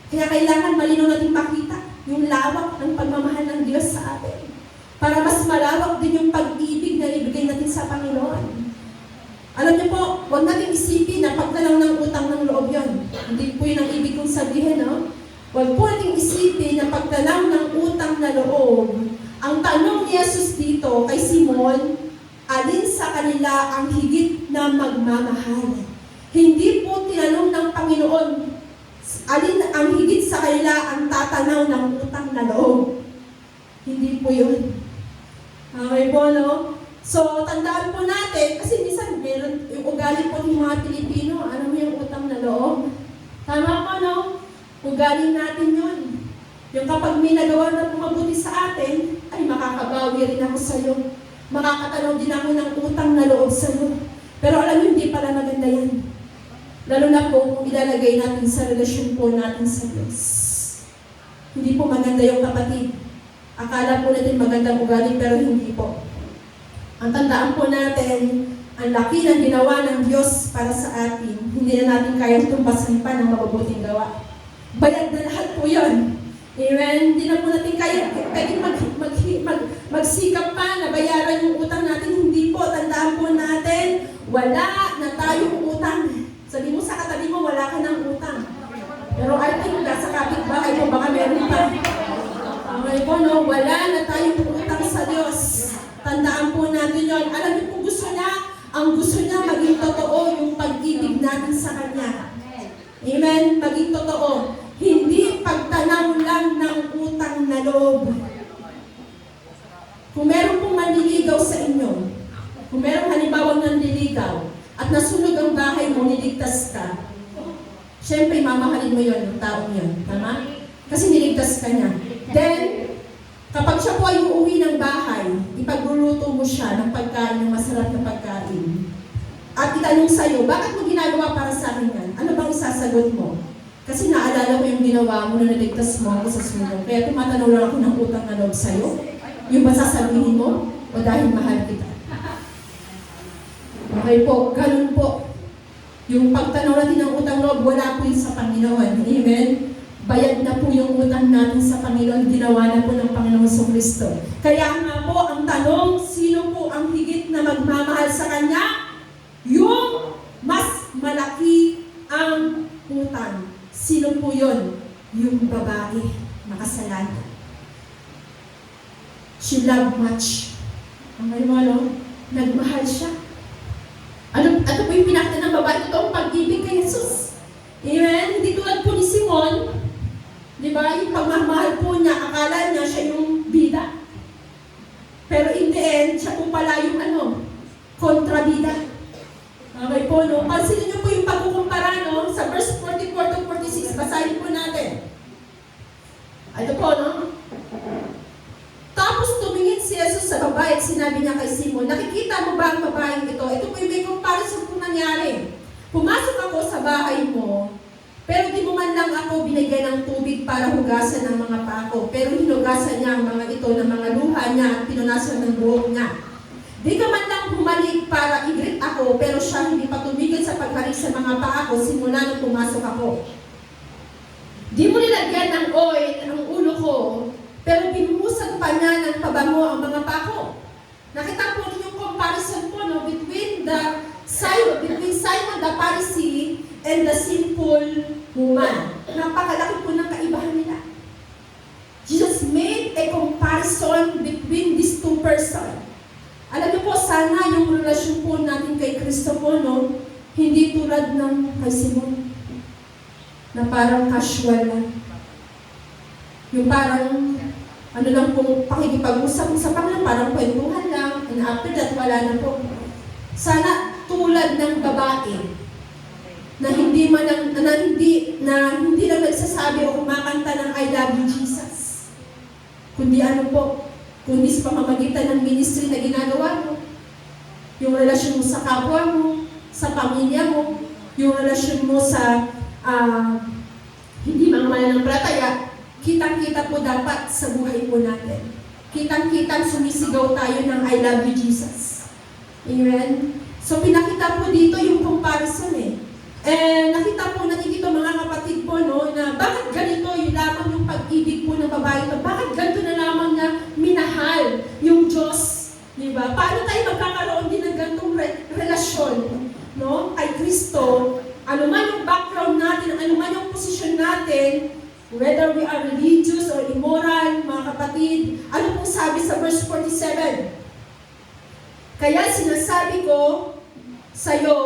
Kaya kailangan malinaw natin makita yung lawak ng pagmamahal ng Diyos sa atin. Para mas malawak din yung pag-ibig na ibigay natin sa Panginoon. Alam niyo po, huwag natin isipin na pagtanaw ng utang ng loob yon. Hindi po yun ang ibig kong sabihin, no? Huwag po natin isipin na pagtanaw ng utang na loob. Ang tanong ni Jesus dito kay Simon, alin sa kanila ang higit na magmamahal? Hindi po tinanong ng Panginoon, alin ang higit sa kanila ang tatanaw ng utang na loob? Hindi po yun. Okay po, no? So, tandaan po natin, kasi minsan meron yung ugali po ng mga Pilipino, ano mo yung utang na loob? Tama po, no? Ugali natin yun. Yung kapag may nagawa na mabuti sa atin, ay makakabawi rin ako sa'yo. Makakatanaw din ako ng utang na loob sa'yo. Pero alam niyo, hindi pala maganda yan. Lalo na po kung ilalagay natin sa relasyon po natin sa Diyos. Hindi po maganda yung kapatid. Akala po natin magandang ugali, pero hindi po. Ang tandaan po natin, ang laki ng ginawa ng Diyos para sa atin, hindi na natin kayang tumbasan pa ng mabubuting gawa. Bayad na lahat po yun. Amen? Hindi na po natin kaya pwedeng magsikap pa na bayaran yung utang natin. Hindi po. Tandaan po natin, wala na tayong utang. Sabi mo sa katabi mo, wala ka ng utang. Pero I think sa kapitbahay mo, baka meron pa. Okay po, no? Wala na tayong utang sa Diyos. Tandaan po natin yun. Alam niyo po gusto niya, ang gusto niya maging totoo yung pag-ibig natin sa Kanya. Amen? Maging totoo. Hindi pagtanaw lang ng utang na loob. Kung meron pong manliligaw sa inyo, kung meron halimbawang nanliligaw, at nasunog ang bahay mo, niligtas ka, syempre mamahalin mo yun, yung taong yun. Tama? Kasi niligtas ka niya. Then, kapag siya po ay uuwi ng bahay, ipagluluto mo siya ng pagkain, ng masarap na pagkain. At itanong sa'yo, bakit mo ginagawa para sa akin yan? Ano bang isasagot mo? Kasi naalala ko yung ginawa mo na naligtas mo ako sa sunog. Kaya tumatanaw lang ako ng utang na loob sa'yo. Yung ba sasabihin mo? O dahil mahal kita? Okay po, ganun po. Yung pagtanaw natin ng utang loob, wala po yun sa Panginoon. Amen? Bayad na po yung utang natin sa Panginoon, ginawa na po ng Panginoon sa Kristo. Kaya nga po, ang tanong, sino po ang higit na magmamahal sa Kanya? Yung mas malaki ang utang. Sino po yun? Yung babae, makasalanan. She loved much. Ang mo, no? Nagmahal siya. Ano po yung pinakita ng babae? Ito ang pag-ibig kay Jesus. Amen? Hindi tulad po ni Simon. Di ba? Yung pagmamahal po niya, akala niya siya yung bida. Pero in the end, siya po pala yung kontrabida. Okay po, no? Pansinin niyo po yung pagkukumpara, no? Sa verse 44 to 46, basahin po natin. Ito po, no? Tapos tumingin si Jesus sa babae at sinabi niya kay Simon, nakikita mo ba ang babaeng ito? Ito po yung may comparison po nangyari. Pumasok ako sa bahay mo, pero di mo man lang ako binigyan ng tubig para hugasan ng mga paa ko. Pero hinugasan niya ang mga ito ng mga luha niya at pinunasan ng buhok niya. Di ka man lang bumalik para i-greet ako, pero siya hindi pa tumigil sa paghalik sa mga paa ko simula nung pumasok ako. Di mo nilagyan ng oil ang ulo ko, pero binuhusan pa niya ng pabango ang mga paa ko. Nakita po yung comparison po, no, between Simon the Pharisee and the sinful woman. Napakalaki po ng kaibahan nila. Jesus made a comparison between these two persons. Alam niyo po, sana yung relasyon po natin kay Kristo po, no, hindi tulad ng kay Simon, na parang casual lang. Yung parang, lang po, pakikipag-usap sa Panginoon, parang kwentuhan lang, and after that, wala na po. Sana tulad ng babae, na hindi lang nagsasabi o kumakanta ng I love you, Jesus. Kundi kundi sa pamamagitan ng ministry na ginagawa mo, yung relasyon mo sa kapwa mo, sa pamilya mo, yung relasyon mo sa hindi mga mananampalataya, kitang-kita po dapat sa buhay po natin. Kitang-kitang sumisigaw tayo ng I love you, Jesus. Amen? So pinakita po dito yung comparison nakita po natin dito mga kapatid po, no, na bakit ganito yung lamang yung pag-ibig po ng babae ito? Bakit ganito na lamang niya minahal yung Diyos? Diba? Paano tayo magkakaroon din ng ganitong relasyon, no, kay sinasabi ko sa'yo,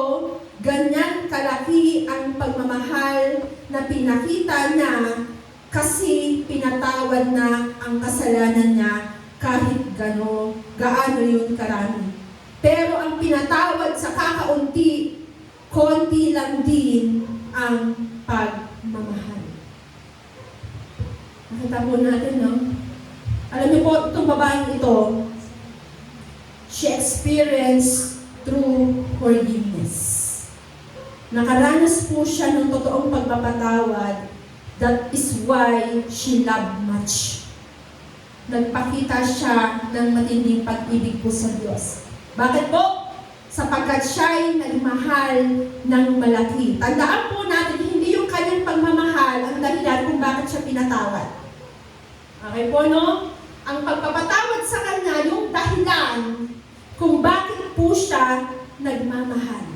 ganyan kalaki ang pagmamahal na pinakita niya kasi pinatawad na ang kasalanan niya kahit gaano yun karami. Pero ang pinatawad sa kakaunti, konti lang din ang pagmamahal. Nakita po natin, no? Alam niyo po, itong babaeng ito, she experienced true forgiveness. Nakaranas po siya ng totoong pagpapatawad. That is why she loved much. Nagpakita siya ng matinding pag-ibig po sa Diyos. Bakit po? Sapagkat siya'y nagmahal ng malaki. Tandaan po natin, hindi yung kanyang pagmamahal ang dahilan kung bakit siya pinatawad. Okay po, no? Ang pagpapatawad sa kanya, yung dahilan kung bakit po siya nagmamahal.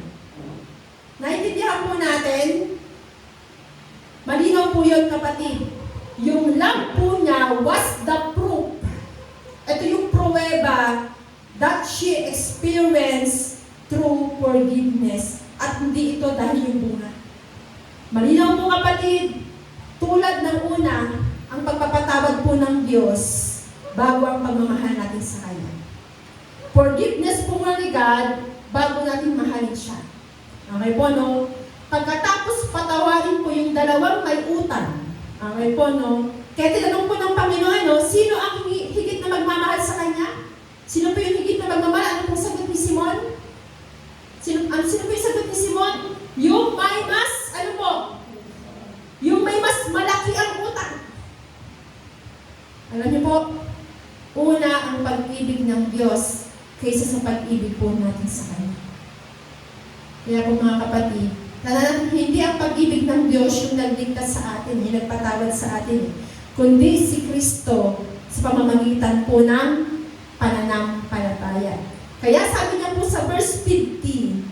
Naintindihan po natin? Malinaw po yun, kapatid. Yung love po niya was the proof. Ito yung pruweba that she experienced through forgiveness. At hindi ito dahil yung bunga. Malinaw po, kapatid, tulad ng una, ang pagpapatawad po ng Diyos bago ang pagmamahal natin sa Kanya. Forgiveness po nga ni God bago natin mahalin siya. Okay po, no? Pagkatapos patawarin po yung dalawang may utang. Okay po, no? Kaya tinanong po ng Panginoon, no? Sino ang higit na magmamahal sa Kanya? Sino po yung higit na magmamahal? Ano pong sagot ni Simon? Sino po yung sagot ni Simon? Yung may mas, ano po? Yung may mas malaki ang utang. Alam niyo po, una ang pag-ibig ng Diyos kaysa sa pag-ibig po natin sa Kanya. Kaya po mga kapatid, hindi ang pag-ibig ng Diyos yung nagligtas sa atin, yung nagpatawad sa atin, kundi si Kristo sa pamamagitan po ng pananampalataya. Kaya sabi niya po sa verse 15,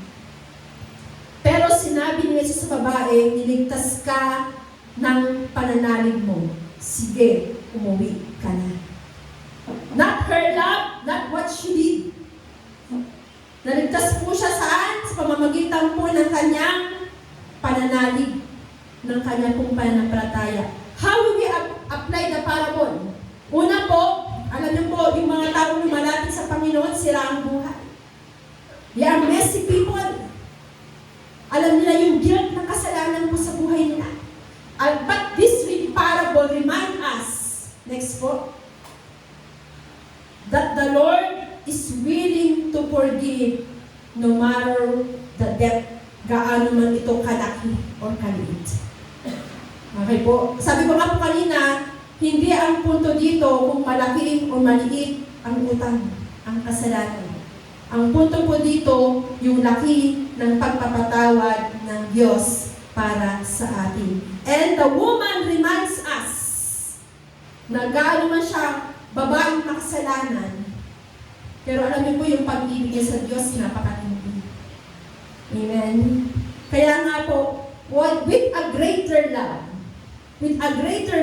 pero sinabi ni Jesus sa babae, niligtas ka ng pananalig mo. Sige, umuwi ka na. Not her love, not what she did. Naligtas po siya saan? Sa pamamagitan po ng kanyang pananalig, ng kanyang pong pananampalataya. How will we apply the parable? Una po, alam niyo po, yung mga taong lumalapit sa Panginoon, sira ang buhay. They are messy people. Alam nila yung guilt ng kasalanan po sa buhay nila. But this parable remind us, next po, that the Lord is willing to forgive no matter the depth, gaano man ito kalaki o kaliit. Okay po. Sabi ko nga po kanina, hindi ang punto dito kung malaki o maliit ang utang, ang kasalanan. Ang punto po dito, yung laki ng pagpapatawad ng Diyos para sa atin. And the woman reminds us na gaano man siya babaeng makasalanan. Pero alam niyo po yung pag-ibig niya sa Diyos, napakatindi. Amen? Kaya nga po, with a greater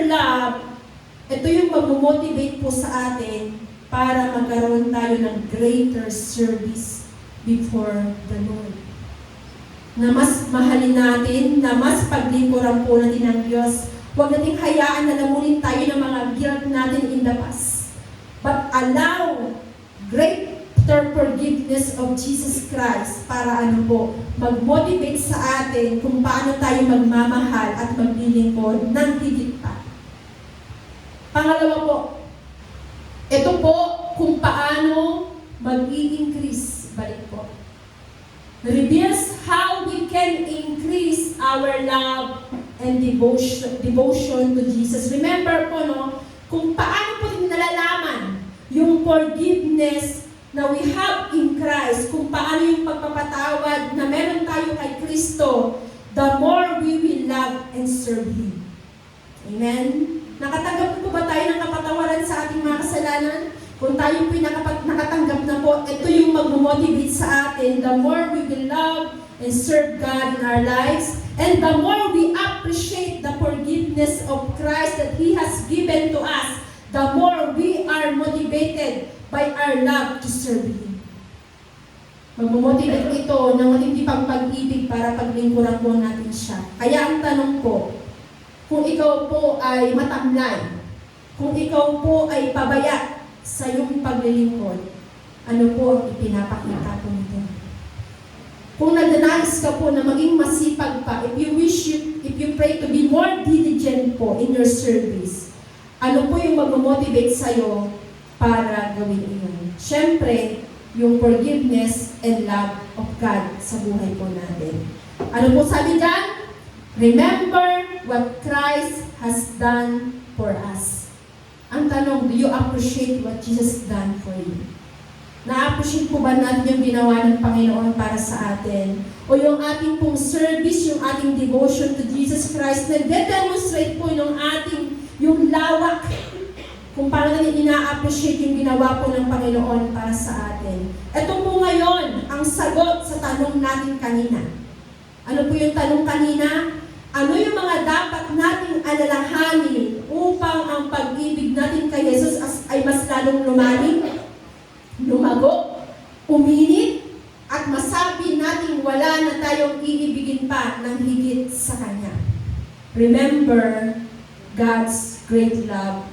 love, ito yung mag-motivate po sa atin para magkaroon tayo ng greater service before the Lord. Na mas mahalin natin, na mas paglingkuran po natin ng Diyos. Huwag nating hayaan na lamunin tayo ng mga guilt natin in the past. But allow greater forgiveness of Jesus Christ para ano po, mag-motivate sa atin kung paano tayo magmamahal at maglilingkod ng higit pa. Pangalawa po, ito po kung paano mag-i-increase. Balik po. Reveals how we can increase our love and devotion to Jesus. Remember po, no, kung paano po nalalaman yung forgiveness na we have in Christ, kung paano yung pagpapatawad na meron tayo kay Kristo, the more we will love and serve Him. Amen? Nakatanggap po ba tayo ng kapatawaran sa ating mga kasalanan? Kung tayo po'y nakatanggap na po, ito yung mag-motivate sa atin. The more we will love and serve God in our lives, and the more we appreciate the forgiveness of Christ that He has given to us, the more we are motivated by our love to serve Him. Magmomotivate ito ng matitipang pag-ibig para paglingkuran po natin siya. Kaya ang tanong ko, kung ikaw po ay matamlay, kung ikaw po ay pabaya sa iyong paglilingkod, ano po ang ipinapakita po nito? Kung nagdanais ka po na maging masipag pa, if you pray to be more diligent po in your service, ano po yung mag-motivate sa'yo para gawin iyon? Siyempre, yung forgiveness and love of God sa buhay po natin. Ano po sabi dyan? Remember what Christ has done for us. Ang tanong, do you appreciate what Jesus done for you? Na-appreciate po ba natin yung ginawa ng Panginoon para sa atin? O yung ating pong service, yung ating devotion to Jesus Christ, nag-demonstrate po yung lawak kung paano natin ina-appreciate yung ginawa po ng Panginoon para sa atin. Ito po ngayon ang sagot sa tanong natin kanina. Ano po yung tanong kanina? Ano yung mga dapat nating alalahanin upang ang pag-ibig natin kay Jesus ay mas lalong lumago, uminit, at masabi natin wala na tayong iibigin pa ng higit sa Kanya. Remember God's great love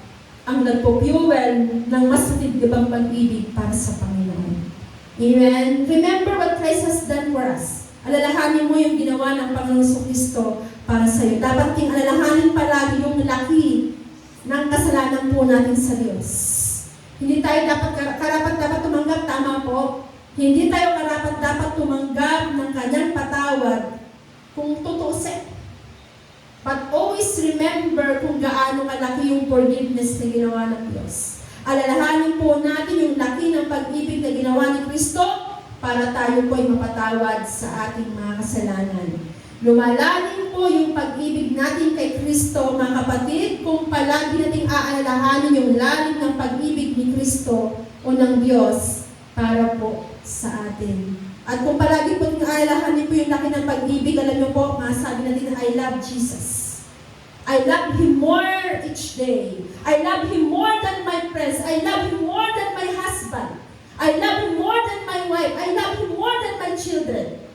ang nagpo-fuel ng mas matindibang pag-ibig para sa Panginoon. Amen? Remember what Christ has done for us. Alalahanin mo yung ginawa ng Panginoong Kristo para sa iyo. Dapat ting alalahanin palagi yung laki ng kasalanan po natin sa Diyos. Hindi tayo dapat tumanggap, tama po. Hindi tayo dapat tumanggap ng Kanyang patawad kung tutusin. But always remember kung gaano kalaki yung forgiveness na ginawa ng Diyos. Alalahanin po natin yung laki ng pag-ibig na ginawa ni Kristo para tayo po ay mapatawad sa ating mga kasalanan. Lumalalim po yung pag-ibig natin kay Kristo, mga kapatid, kung palagi nating aalalahanin yung lalim ng pag-ibig ni Kristo o ng Diyos para po sa atin. At kung palagi po nating aalalahanin po yung laki ng pag-ibig, alam niyo po, sabi natin, I love Jesus. I love Him more each day. I love Him more than my friends. I love Him more than my husband. I love Him more than my wife. I love Him more than my children.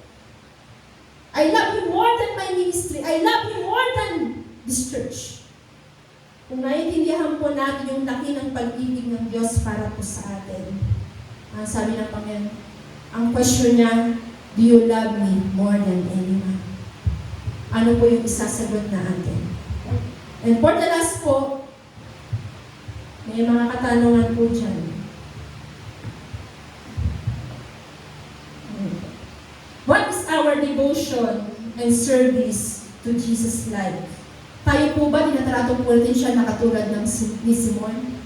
I love Him more than my ministry. I love Him more than this church. Kung naiintindihan po natin yung laki ng pag-ibig ng Diyos para po sa atin. Sabi ng Panginoon, ang question niya, do you love me more than anyone? Ano po yung isasagot na atin? And for the last po, may mga katanungan po dyan. What is our devotion and service to Jesus' life? Tayo po ba, tinatrato po natin siya na katulad ni Simon?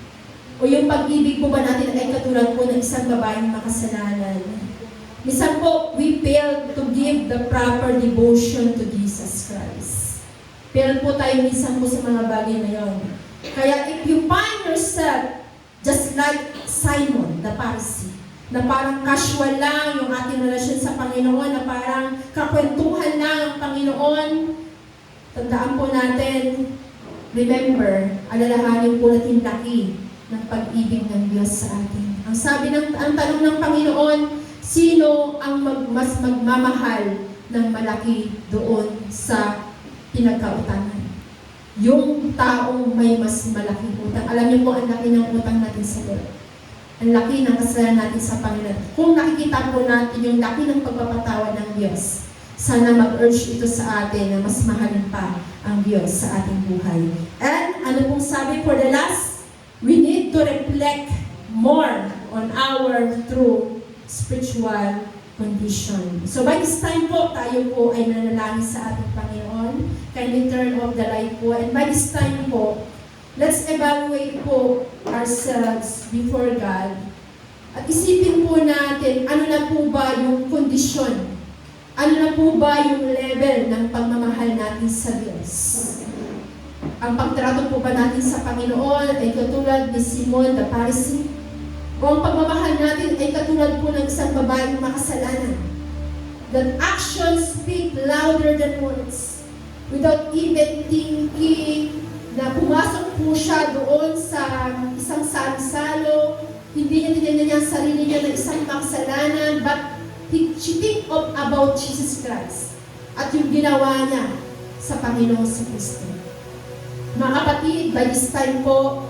O yung pag-ibig po ba natin ay katulad po ng isang babaeng makasalanan? Minsan po, we fail to give the proper devotion to Jesus Christ. Pero po tayo minsan po sa mga bagay na yon. Kaya if you find yourself just like Simon, the Pharisee, na parang casual lang yung ating relasyon sa Panginoon, na parang kakwentuhan lang ang Panginoon, tandaan po natin, remember, alalahanin po natin laki ng pag-ibig ng Diyos sa atin. Ang tanong ng Panginoon, sino ang mas magmamahal ng malaki doon sa pinagkautangan? Yung taong may mas malaking utang. Alam niyo po, ang laki ng utang natin sa Lord. Ang laki ng kasalanan natin sa Panginoon. Kung nakikita po natin yung laki ng pagpapatawad ng Diyos, sana mag-urge ito sa atin na mas mahalin pa ang Diyos sa ating buhay. And ano pong sabi for the last, we need to reflect more on our true spiritual condition. So by this time po, tayo po ay nanalangin sa ating Panginoon. Kindly turn off the light po. And by this time po, let's evaluate po ourselves before God. At isipin po natin, ano na po ba yung kondisyon? Ano na po ba yung level ng pagmamahal natin sa Diyos? Ang pagtrato po ba natin sa Panginoon ay katulad ni Simon the Pharisee? O ang pagmamahal natin ay katulad po ng isang babaeng makasalanan? That actions speak louder than words. Without even thinking na pumasok po siya doon sa isang salo-salo, hindi niya tinignan niya ang sarili niya ng isang makasalanan, but she think about Jesus Christ at yung ginawa niya sa Panginoon sa Kristo. Mga kapatid, by this time po,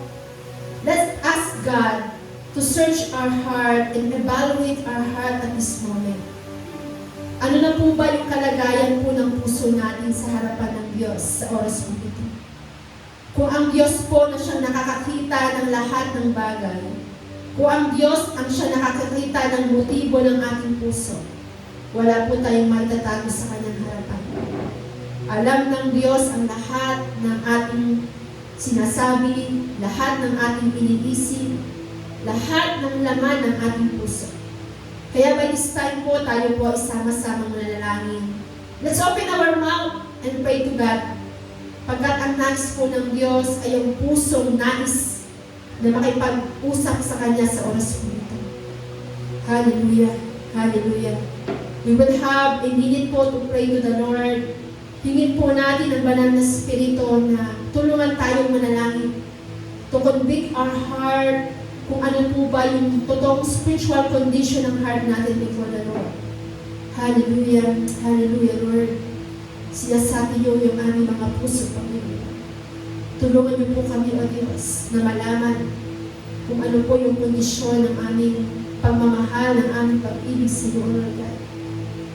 let's ask God to search our heart and evaluate our heart at this moment. Ano na po ba yung kalagayan po ng puso natin sa harapan ng Diyos sa oras po ito? Kung ang Diyos po na siyang nakakakita ng lahat ng bagay, kung ang Diyos ang siya nakakakita ng motibo ng ating puso, wala po tayong maitatago sa kanyang harapan. Alam ng Diyos ang lahat ng ating sinasabi, lahat ng ating iniisip, lahat ng laman ng ating puso. Kaya by this time po, tayo po isama-samang mananalangin. Let's open our mouth and pray to God. Pagkat ang nais po ng Diyos ay ang pusong nais na makipag-usap sa Kanya sa oras po ito. Hallelujah! Hallelujah! We will have a minute po to pray to the Lord. Hingin po natin ang banal na Espiritu na tulungan tayong manalangin to convict our heart kung ano po ba yung totoong spiritual condition ng heart natin before the Lord. Hallelujah! Hallelujah, Lord! Sinasabi niyo yung aming mga puso, Panginoon. Tulungan niyo po kami, O Diyos, na malaman kung ano po yung kondisyon ng aming pagmamahal, ng aming pag-ibig sa iyo, Lord God.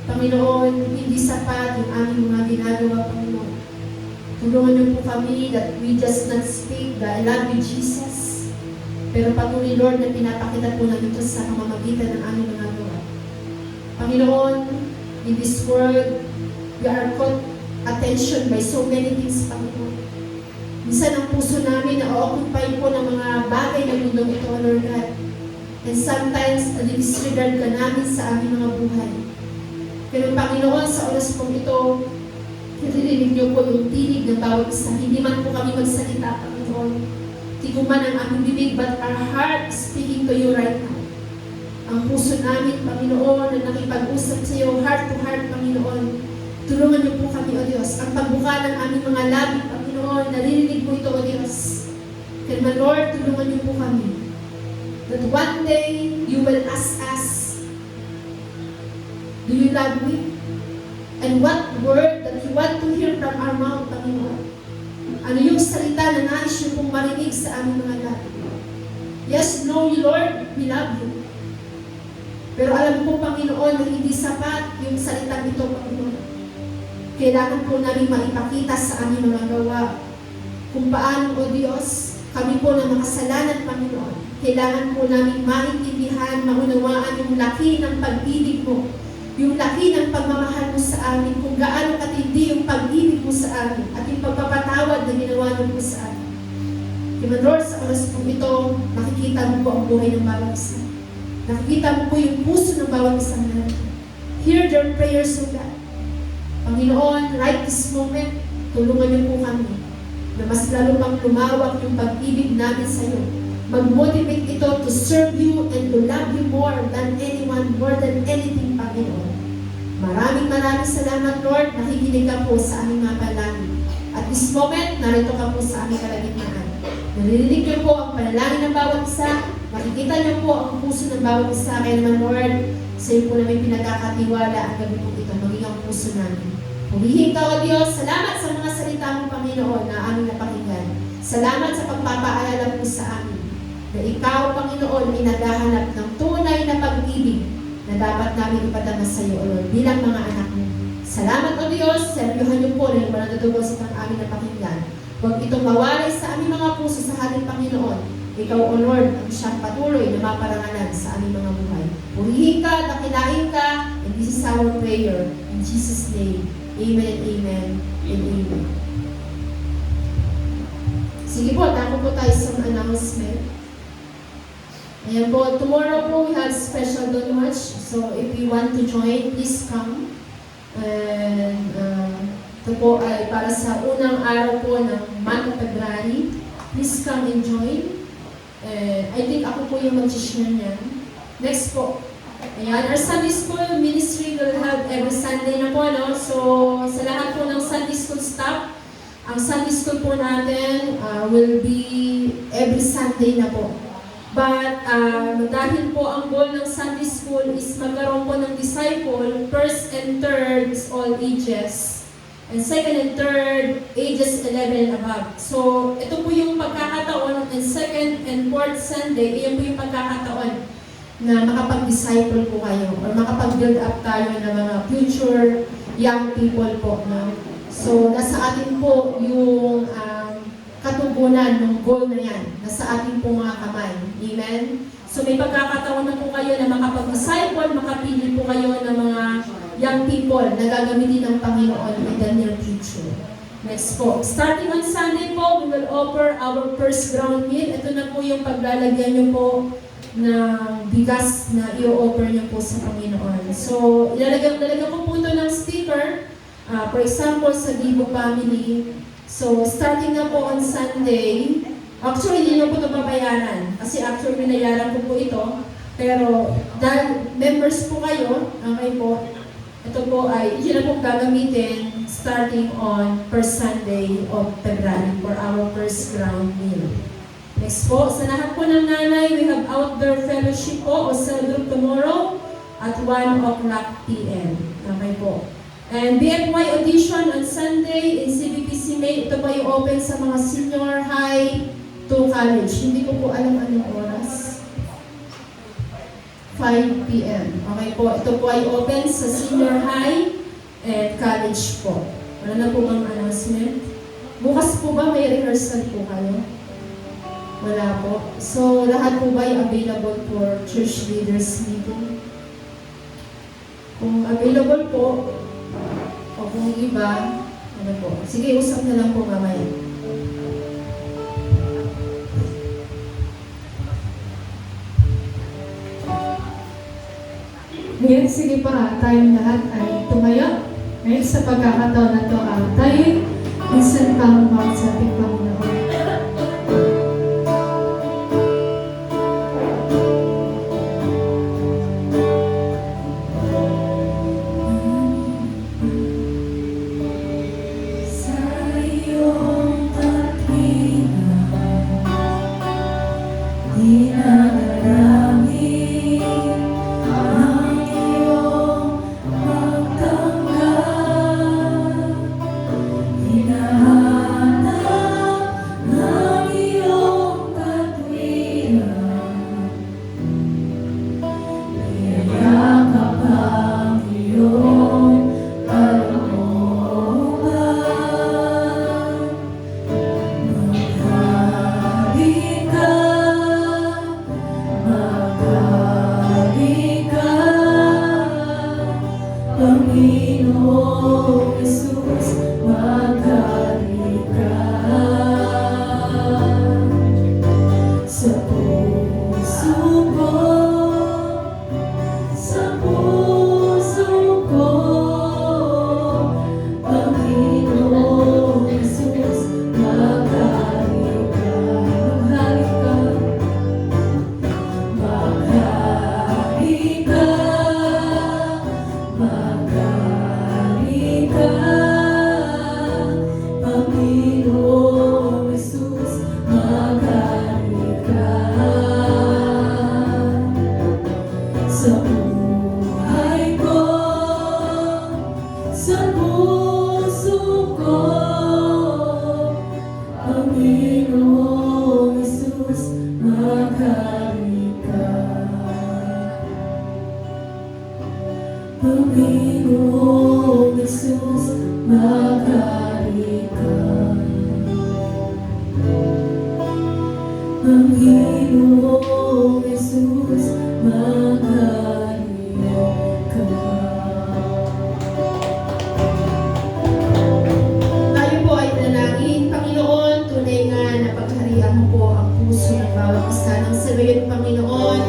Panginoon, hindi sapat yung aming mga ginagawa, Panginoon. Tulungan niyo po kami that we just not speak the I love you, Jesus. Pero patuloy, Lord, na pinapakita po namin ito sa pamamagitan ng aming mga gawa. Panginoon, in this world, we are caught attention by so many things, Panginoon. Minsan ang puso namin na o-occupy po ng mga bagay na mundong ito, Lord God. And sometimes, disregard ka namin sa aming mga buhay. Pero Panginoon, sa oras pong ito, nililinig niyo po yung tinig ng bawat isa. Hindi man po kami magsalita, Panginoon. Tiguman ang aming bibig, but our heart is speaking to you right now. Ang puso namin, Panginoon, na nakipag-usap sa iyo, heart to heart, Panginoon. Tulungan niyo po kami, O Diyos. Ang pagbuka ng aming mga labi, Panginoon, narinig po ito, O Diyos. Kaya, my Lord, tulungan niyo po kami. That one day, you will ask us, do you love me? And what word that you want to hear from our mouth, Panginoon? Ano yung salita na nais niyo pong marinig sa aming mga labi? Yes, no, Lord, we love you. Pero alam po, Panginoon, na hindi sapat yung salitang ito, Panginoon. Kailangan po namin maipakita sa aming mga gawa kung paano, O Diyos, kami po na makasalanan, Panginoon. Kailangan po namin maintindihan, maunawaan yung laki ng pag-ibig mo, yung laki ng pagmamahal mo sa amin, kung gaano katindi yung pag-ibig mo sa amin, at yung pagpapatawad na ginawa mo sa amin. Kaya, Lord, sa oras po ito, nakikita mo po ang buhay ng bawat isa. Nakikita mo po yung puso ng bawat isang natin. Hear their prayers, O God. Panginoon, right this moment, tulungan niyo po kami na mas lalo pang lumawak yung pag-ibig namin sa iyo. Mag-motivate ito to serve you and to love you more than anyone, more than anything, Panginoon. Maraming salamat, Lord. Nakikinig ka po sa aming mga panalangin. At this moment, narito ka po sa aming kalagitnaan. Narinig niyo po ang panalangin ng bawat isa. Makikita niyo po ang puso ng bawat isa. Kaya naman, Lord, sa iyo po namin pinagkakatiwala ang gabi po ito, maging ang puso namin. Purihin ka, O Diyos. Salamat sa mga salita mo, Panginoon, na aming napakinggan. Salamat sa pagpapaalala po sa amin na ikaw, Panginoon, ay naghahanap ng tunay na pag-ibig na dapat namin ipadama sa iyo, O Lord, bilang mga anak mo. Salamat, O Diyos. Serbyuhan niyo po na yung manatutugol sa aming napakinggan. Huwag itong mawalay sa aming mga puso sa halip, Panginoon. Ikaw, O Lord, ang siyang patuloy na maparangalan sa aming mga buhay. Purihin ka, dakilain ka, and this is our prayer. In Jesus' name, amen, amen, and amen. Sige po, tako po tayo sa announcement. Ayan po, tomorrow po we have special Don March. So if you want to join, please come. And ito po ay para sa unang araw po ng month of February. Please come and join. I think ako po yung mag-share niyan. Next po. Ayan, our Sunday School ministry will have every Sunday na po, no? So, sa lahat po ng Sunday School staff, ang Sunday School po natin will be every Sunday na po. But dahil po ang goal ng Sunday School is magkaroon po ng disciple, first and third is all ages. And second and third, ages 11 and above. So, ito po yung pagkakataon, and second and fourth Sunday, iyan po yung pagkakataon na makapag-disciple po kayo or makapag-build up tayo ng mga future young people po. No? So, nasa atin po yung katugunan ng goal na yan. Nasa atin po mga kamay. Amen? So, may pagkakataon na po kayo na makapag-disciple, makapili po kayo ng mga young people na gagamitin ng Panginoon in the near future. Next po. Starting on Sunday po, we will offer our first ground meal. Ito na po yung paglalagyan nyo po ng bigas na i-offer nyo po sa Panginoon. So, ilalagyan ko po ito ng sticker. For example, sa Gibo Family. So, starting na po on Sunday, actually, hindi nyo po ito babayaran. Kasi actually, binayaran ko po ito. Pero, dahil members po kayo, okay po, ito po ay, yun na po gagamitin starting on first Sunday of February for our first ground meal. Next po, sa lahat po ng nanay, we have outdoor fellowship po o cell group tomorrow at 1 o'clock p.m. Okay po. And BFY audition on Sunday in CBPC May. Ito po yung open sa mga senior high to college. Hindi ko po alam anong oras. 5 p.m. Okay po. Ito po ay open sa senior high and college po. Wala na po bang announcement? Bukas po ba may rehearsal po kayo? Wala po. So, lahat po ba ay available for church leaders meeting? Kung available po, o kung iba, ano po? Sige, usap na lang po mamaya. Ngayon, sige pa, tayong lahat ay tumayo. Ngayon sa pagkakataon na ito, tayo minsan pang mga sa ating Panginoon. Panginoong Jesus, maghari ka. Panginoong Jesus, maghari ka. Tayo po ay nanalangin. Panginoon, tunay nga na pagharian mo po ang puso ng bawat isa ng sirayot, Panginoon.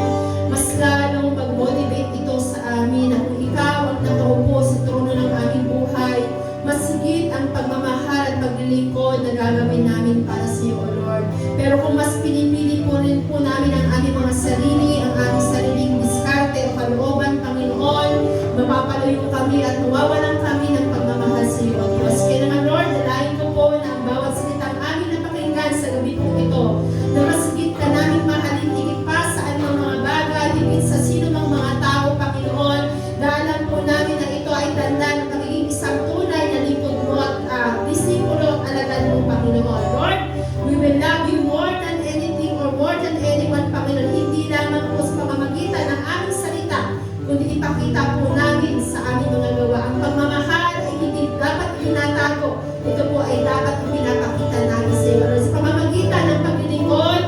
Mas lalong mag-motivate ito sa amin na kung ikaw ang nakaupo sa trono ng aming buhay, mas higit ang pagmamahal at paglilingkod na gagawin namin para sa iyo, O Lord. Pero kung mas pinipili po rin po namin ang aming mga sarili, ang aming sariling diskarte o kalooban, Panginoon, mapapalayo kami at mawawalan kami ng pagmamahal sa iyo, O Diyos. Kaya naman, Lord, dalahin ko po na ang bawat salitang aming napakinggan sa gabi po ito, na mas higit ka namin mahalin, higit pa ay tanda ng pagiging isang tunay na lingkod mo at disipulo at alagad mo, Panginoon. Lord, we will love you more than anything or more than anyone, Panginoon. Hindi lamang po sa pamamagitan ng aming salita, kundi ipakita po namin sa aming mga gawa. Ang pagmamahal ay hindi dapat itinatago. Ito po ay dapat ipinapakita namin sa iyo. Lord, sa pamamagitan ng paglilingkod,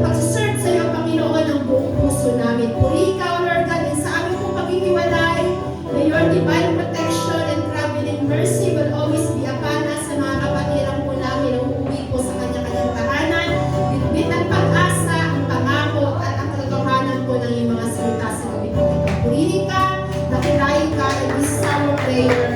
pag-serve sa iyo, Panginoon, ng buong puso namin. Puri ka, O Lord God, and sa aming pong paghihiwalay, na your divine protection and traveling mercy will always be upon us sa mga kapatiran po namin na uuwi po sa kanya-kanyang tahanan. Bitbit ang pag-asa, ang pangako, at ang katotohanan po ng iyong mga salita sa gabi po ito. Purihin ka, nakilayin ka, and this is our prayer.